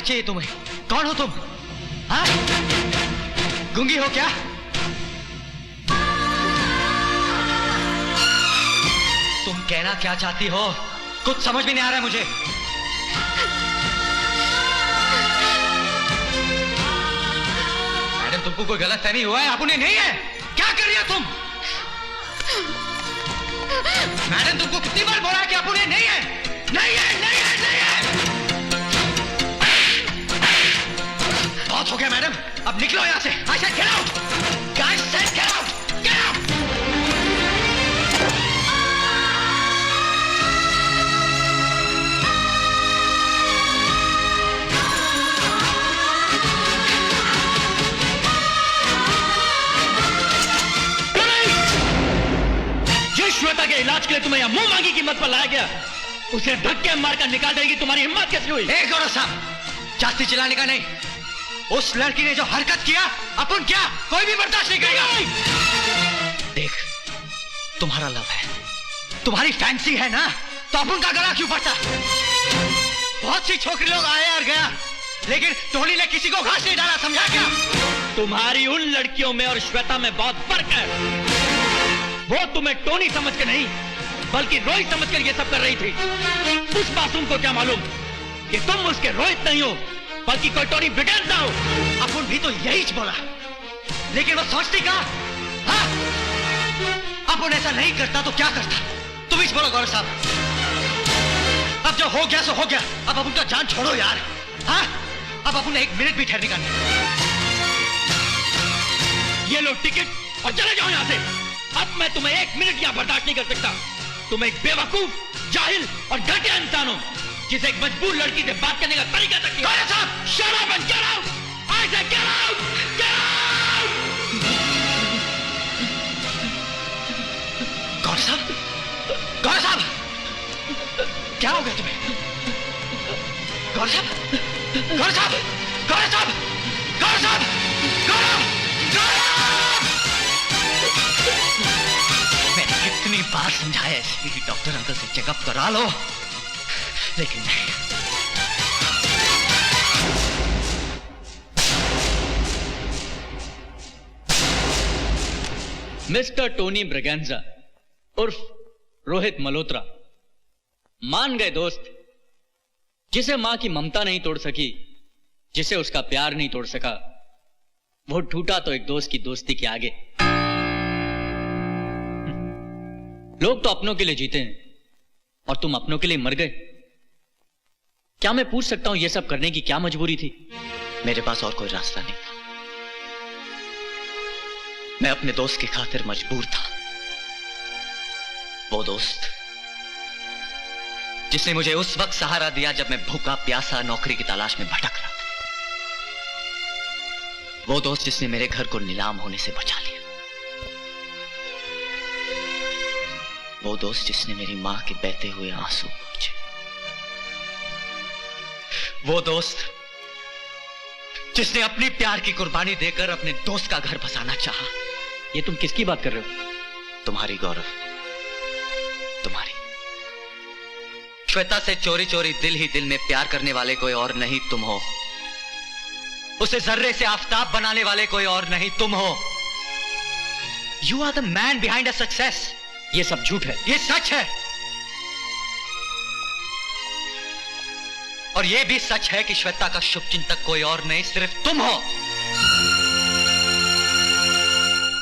A: चाहिए तुम्हें? कौन हो तुम? हाँ? गूंगी हो क्या? तुम कहना क्या चाहती हो? कुछ समझ में नहीं आ रहा है मुझे। मैडम, तुमको कोई गलतफहमी हुआ है? आप उन्हें नहीं है? क्या कर रही हो तुम? मैडम, तुमको कितनी बार बोला है कि आप उन्हें नहीं है? नहीं है, नहीं है, नहीं है। बहुत हो गया मैडम, अब निकलो यहां से। I said get out! Guys said get out! Get out!
B: जिस श्वेता के इलाज के लिए तुम्हें यहां मुंह मांगी कीमत पर लाया गया, उसे धक्के मारकर निकाल देने की तुम्हारी हिम्मत कैसे हुई?
A: गौरव साहब, जाति चलाने का नहीं। उस लड़की ने जो हरकत किया, अपन क्या कोई भी बर्दाश्त नहीं करेगा। देख, तुम्हारा लव है, तुम्हारी फैंसी है ना, तो अपन का गला क्यों पड़ता? बहुत सी छोकरी लोग आए और गया, लेकिन टोनी ने किसी को घास नहीं डाला, समझा क्या?
B: तुम्हारी उन लड़कियों में और श्वेता में बहुत फर्क है। वो तुम्हें टोनी समझ के नहीं, बल्कि रोहित समझकर ये सब कर रही थी। उस मासूम को क्या मालूम कि तुम उसके रोहित नहीं हो, बल्कि कोई टोनी ब्रिगेंज ना हो।
A: अपन भी तो यही बोला, लेकिन वो सोचती का? हाँ? अपन ऐसा नहीं करता तो क्या करता? तुम ही बोलो गौरव साहब। अब जो हो गया सो हो गया, अब अपन का जान छोड़ो यार। हाँ? अब अपन एक मिनट भी ठहरने का नहीं।
B: ये लो टिकट और चले जाओ यहां से। अब मैं तुम्हें एक मिनट यहां बर्दाश्त नहीं कर सकता। तुम एक बेवकूफ, जाहिल और घटिया इंसान हो, जिसे एक मजबूर लड़की से बात करने का तरीका तक नहीं। गौरव साहब, shut up and get out! I said get out! Get out!
A: गौरव साहब, गौरव साहब, क्या हो गया तुम्हें? गौरव साहब, गौरव साहब, गौरव साहब, गौरव साहब, गौरव, गौरव! मैंने कितनी बार समझाया है कि डॉक्टर अंकल से चेकअप करा लो, लेकिन नहीं।
D: मिस्टर टोनी ब्रेगेंजा उर्फ रोहित मल्होत्रा, मान गए दोस्त, जिसे मां की ममता नहीं तोड़ सकी, जिसे उसका प्यार नहीं तोड़ सका, वो टूटा तो एक दोस्त की दोस्ती के आगे। लोग तो अपनों के लिए जीते हैं और तुम अपनों के लिए मर गए। क्या मैं पूछ सकता हूं यह सब करने की क्या मजबूरी थी?
H: मेरे पास और कोई रास्ता नहीं था। मैं अपने दोस्त की खातिर मजबूर था। वो दोस्त जिसने मुझे उस वक्त सहारा दिया जब मैं भूखा प्यासा नौकरी की तलाश में भटक रहा था। वो दोस्त जिसने मेरे घर को नीलाम होने से बचा लिया। वो दोस्त जिसने मेरी मां के बहते हुए आंसू पोंछे। वो दोस्त जिसने अपनी प्यार की कुर्बानी देकर अपने दोस्त का घर बसाना चाहा।
D: ये तुम किसकी बात कर रहे हो?
H: तुम्हारी गौरव, तुम्हारी। श्वेता से चोरी चोरी दिल ही दिल में प्यार करने वाले कोई और नहीं तुम हो। उसे जर्रे से आफताब बनाने वाले कोई और नहीं तुम हो। You are the man behind a success.
D: ये सब झूठ है।
H: ये सच है। और ये भी सच है कि श्वेता का शुभचिंतक कोई और नहीं, सिर्फ तुम हो।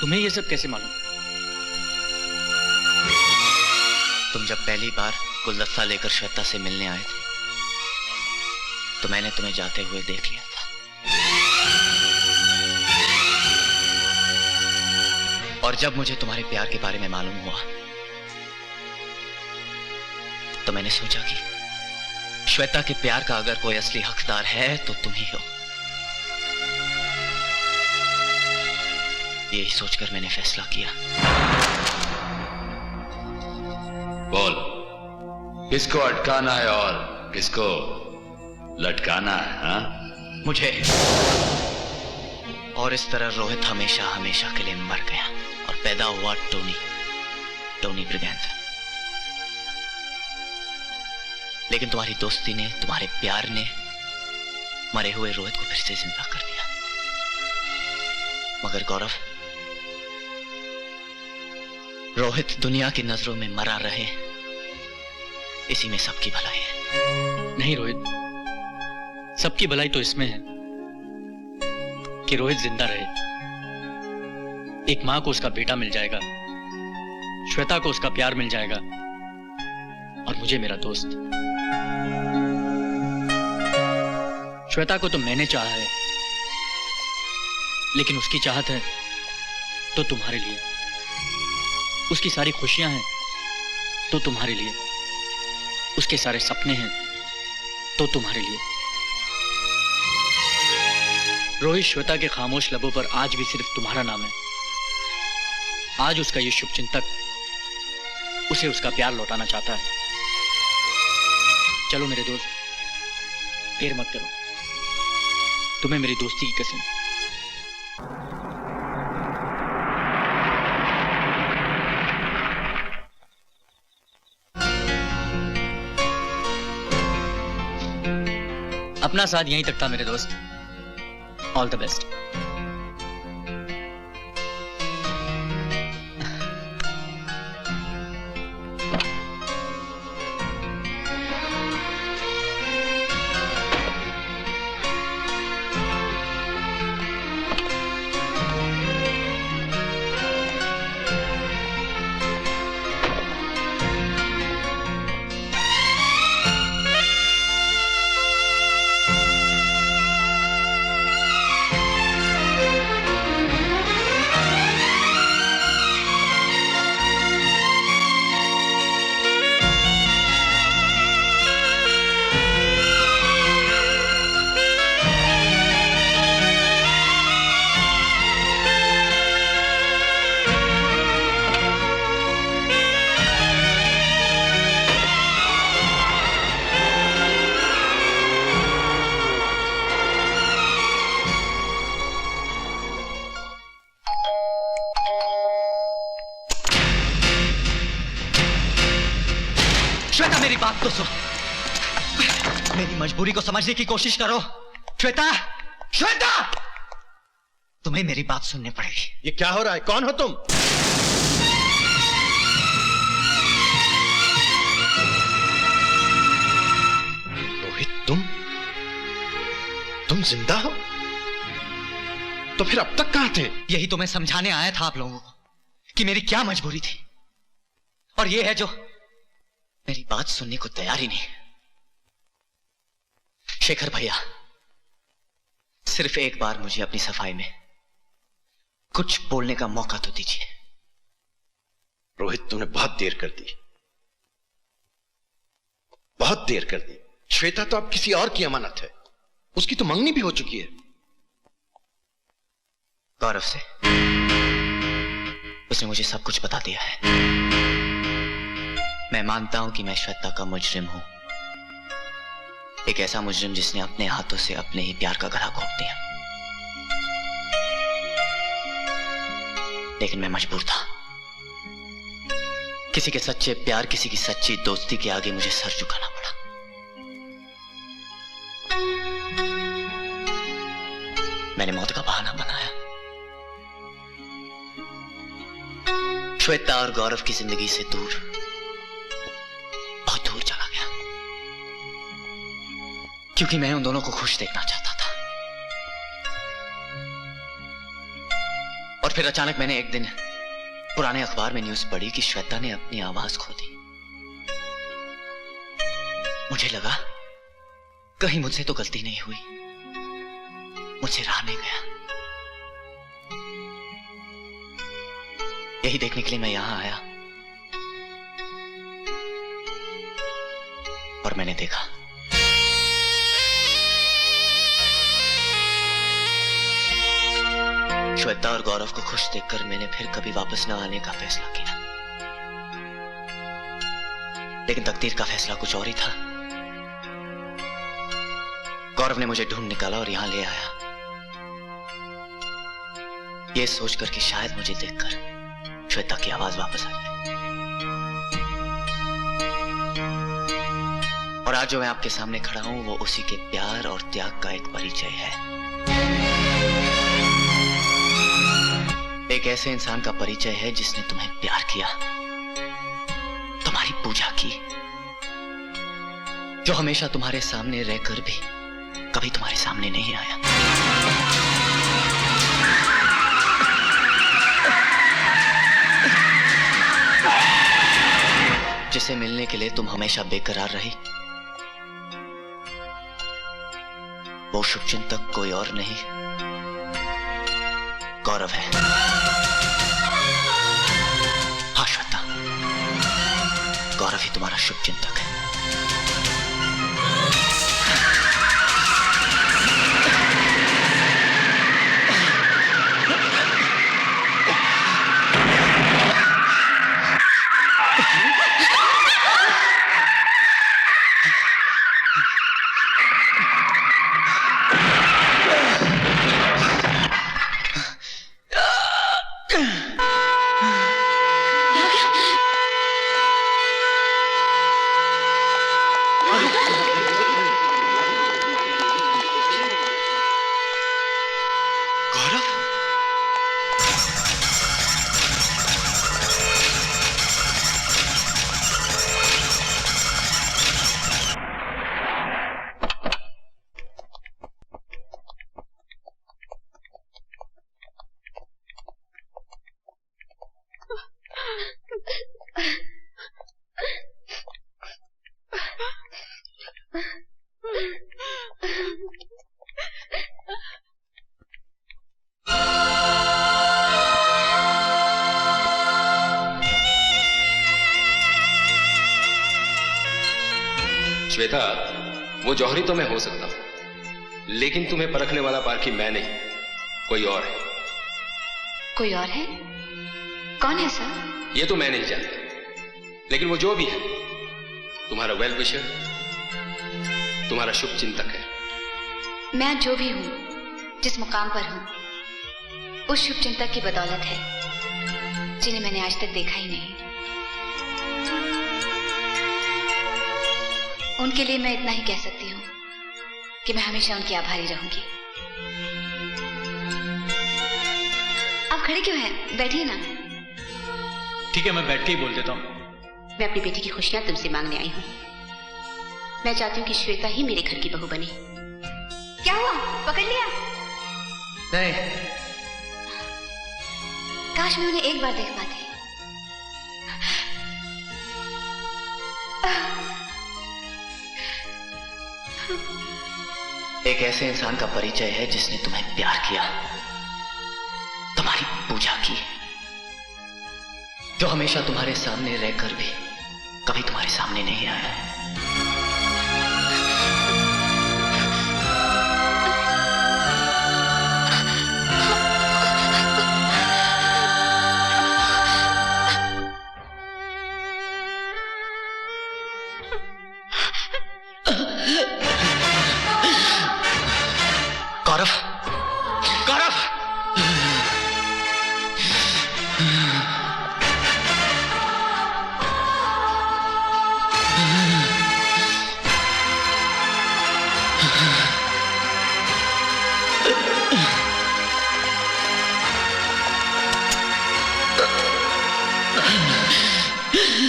D: तुम्हें ये सब कैसे मालूम?
H: तुम जब पहली बार गुलदस्ता लेकर श्वेता से मिलने आए थे, तो मैंने तुम्हें जाते हुए देख लिया था। और जब मुझे तुम्हारे प्यार के बारे में मालूम हुआ, तो मैंने सोचा कि श्वेता के प्यार का अगर कोई असली हकदार है तो तुम ही हो। यही सोचकर मैंने फैसला किया।
I: बोल, किसको अटकाना है और किसको लटकाना है? हाँ?
H: मुझे। और इस तरह रोहित हमेशा हमेशा के लिए मर गया और पैदा हुआ टोनी ब्रिगेंजा। लेकिन तुम्हारी दोस्ती ने, तुम्हारे प्यार ने मरे हुए रोहित को फिर से जिंदा कर दिया। मगर गौरव, रोहित दुनिया की नजरों में मरा रहे, इसी में सबकी भलाई है।
D: नहीं रोहित, सबकी भलाई तो इसमें है कि रोहित जिंदा रहे। एक मां को उसका बेटा मिल जाएगा, श्वेता को उसका प्यार मिल जाएगा, और मुझे मेरा दोस्त। श्वेता को तो मैंने चाहा है, लेकिन उसकी चाहत है तो तुम्हारे लिए, उसकी सारी खुशियां हैं तो तुम्हारे लिए, उसके सारे सपने हैं तो तुम्हारे लिए। रोहित श्वेता के खामोश लबों पर आज भी सिर्फ तुम्हारा नाम है। आज उसका ये शुभचिंतक उसे उसका प्यार लौटाना चाहता है। चलो मेरे दोस्त, देर मत करो, तुम्हें मेरी दोस्ती की कसम। अपना साथ यहीं तक था मेरे दोस्त। All the best.
A: श्वेता, मेरी बात तो सुन, मेरी मजबूरी को समझने की कोशिश करो। श्वेता, श्वेता, तुम्हें मेरी बात सुननी पड़ेगी।
P: ये क्या हो रहा है? कौन हो तुम? रोहित, तुम जिंदा हो? तो फिर अब तक कहां थे?
A: यही तो मैं समझाने आया था आप लोगों को कि मेरी क्या मजबूरी थी, और ये है जो मेरी बात सुनने को तैयार ही नहीं। शेखर भैया, सिर्फ एक बार मुझे अपनी सफाई में कुछ बोलने का मौका तो दीजिए।
P: रोहित, तुमने बहुत देर कर दी, बहुत देर कर दी। श्वेता तो अब किसी और की अमानत है, उसकी तो मंगनी भी हो चुकी है।
A: गौरव से उसने मुझे सब कुछ बता दिया है। मैं मानता हूं कि मैं श्वेता का मुजरिम हूं, एक ऐसा मुजरिम जिसने अपने हाथों से अपने ही प्यार का गला घोंट दिया। लेकिन मैं मजबूर था। किसी के सच्चे प्यार, किसी की सच्ची दोस्ती के आगे मुझे सर झुकाना पड़ा। मैंने मौत का बहाना बनाया, श्वेता और गौरव की जिंदगी से दूर, बहुत दूर चला गया, क्योंकि मैं उन दोनों को खुश देखना चाहता था। और फिर अचानक मैंने एक दिन पुराने अखबार में न्यूज पढ़ी कि श्वेता ने अपनी आवाज खो दी। मुझे लगा कहीं मुझसे तो गलती नहीं हुई, मुझसे रहा नहीं गया। यही देखने के लिए मैं यहां आया, और मैंने देखा। श्वेता और गौरव को खुश देखकर मैंने फिर कभी वापस न आने का फैसला किया। लेकिन तकदीर का फैसला कुछ और ही था। गौरव ने मुझे ढूंढ निकाला और यहां ले आया, यह सोचकर कि शायद मुझे देखकर श्वेता की आवाज वापस आ जाए।
H: और आज जो मैं आपके सामने खड़ा हूं वो उसी के प्यार और त्याग का एक परिचय है। एक ऐसे इंसान का परिचय है जिसने तुम्हें प्यार किया, तुम्हारी पूजा की, जो हमेशा तुम्हारे सामने रहकर भी कभी तुम्हारे सामने नहीं आया। जिसे मिलने के लिए तुम हमेशा बेकरार रही, वो शुभचिंतक कोई और नहीं, गौरव है। हाँ श्वेता, गौरव ही तुम्हारा शुभचिंतक है।
O: श्वेता, वो जौहरी तो मैं हो सकता हूं, लेकिन तुम्हें परखने वाला पारखी मैं नहीं, कोई और है।
L: कोई और है? कौन है सर?
O: ये तो मैं नहीं जानता, लेकिन वो जो भी है तुम्हारा वेल विशर, तुम्हारा शुभ चिंतक है।
L: मैं जो भी हूं, जिस मुकाम पर हूं, उस शुभ चिंतक की बदौलत है, जिन्हें मैंने आज तक देखा ही नहीं। उनके लिए मैं इतना ही कह सकती हूँ कि मैं हमेशा उनकी आभारी रहूंगी। आप खड़े क्यों हैं? बैठिए ना।
D: ठीक है, मैं बैठ के ही बोल देता हूँ।
L: मैं अपनी बेटी की खुशियां तुमसे मांगने आई हूँ। मैं चाहती हूँ कि श्वेता ही मेरे घर की बहू बने। क्या हुआ? पकड़ लिया?
H: नहीं।
L: काश मैं उन्हें एक बार देख पाती।
H: एक ऐसे इंसान का परिचय है जिसने तुम्हें प्यार किया, तुम्हारी पूजा की, जो हमेशा तुम्हारे सामने रहकर भी कभी तुम्हारे सामने नहीं आया। Gaurav, Gaurav,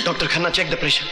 G: doctor Khanna, check the pressure.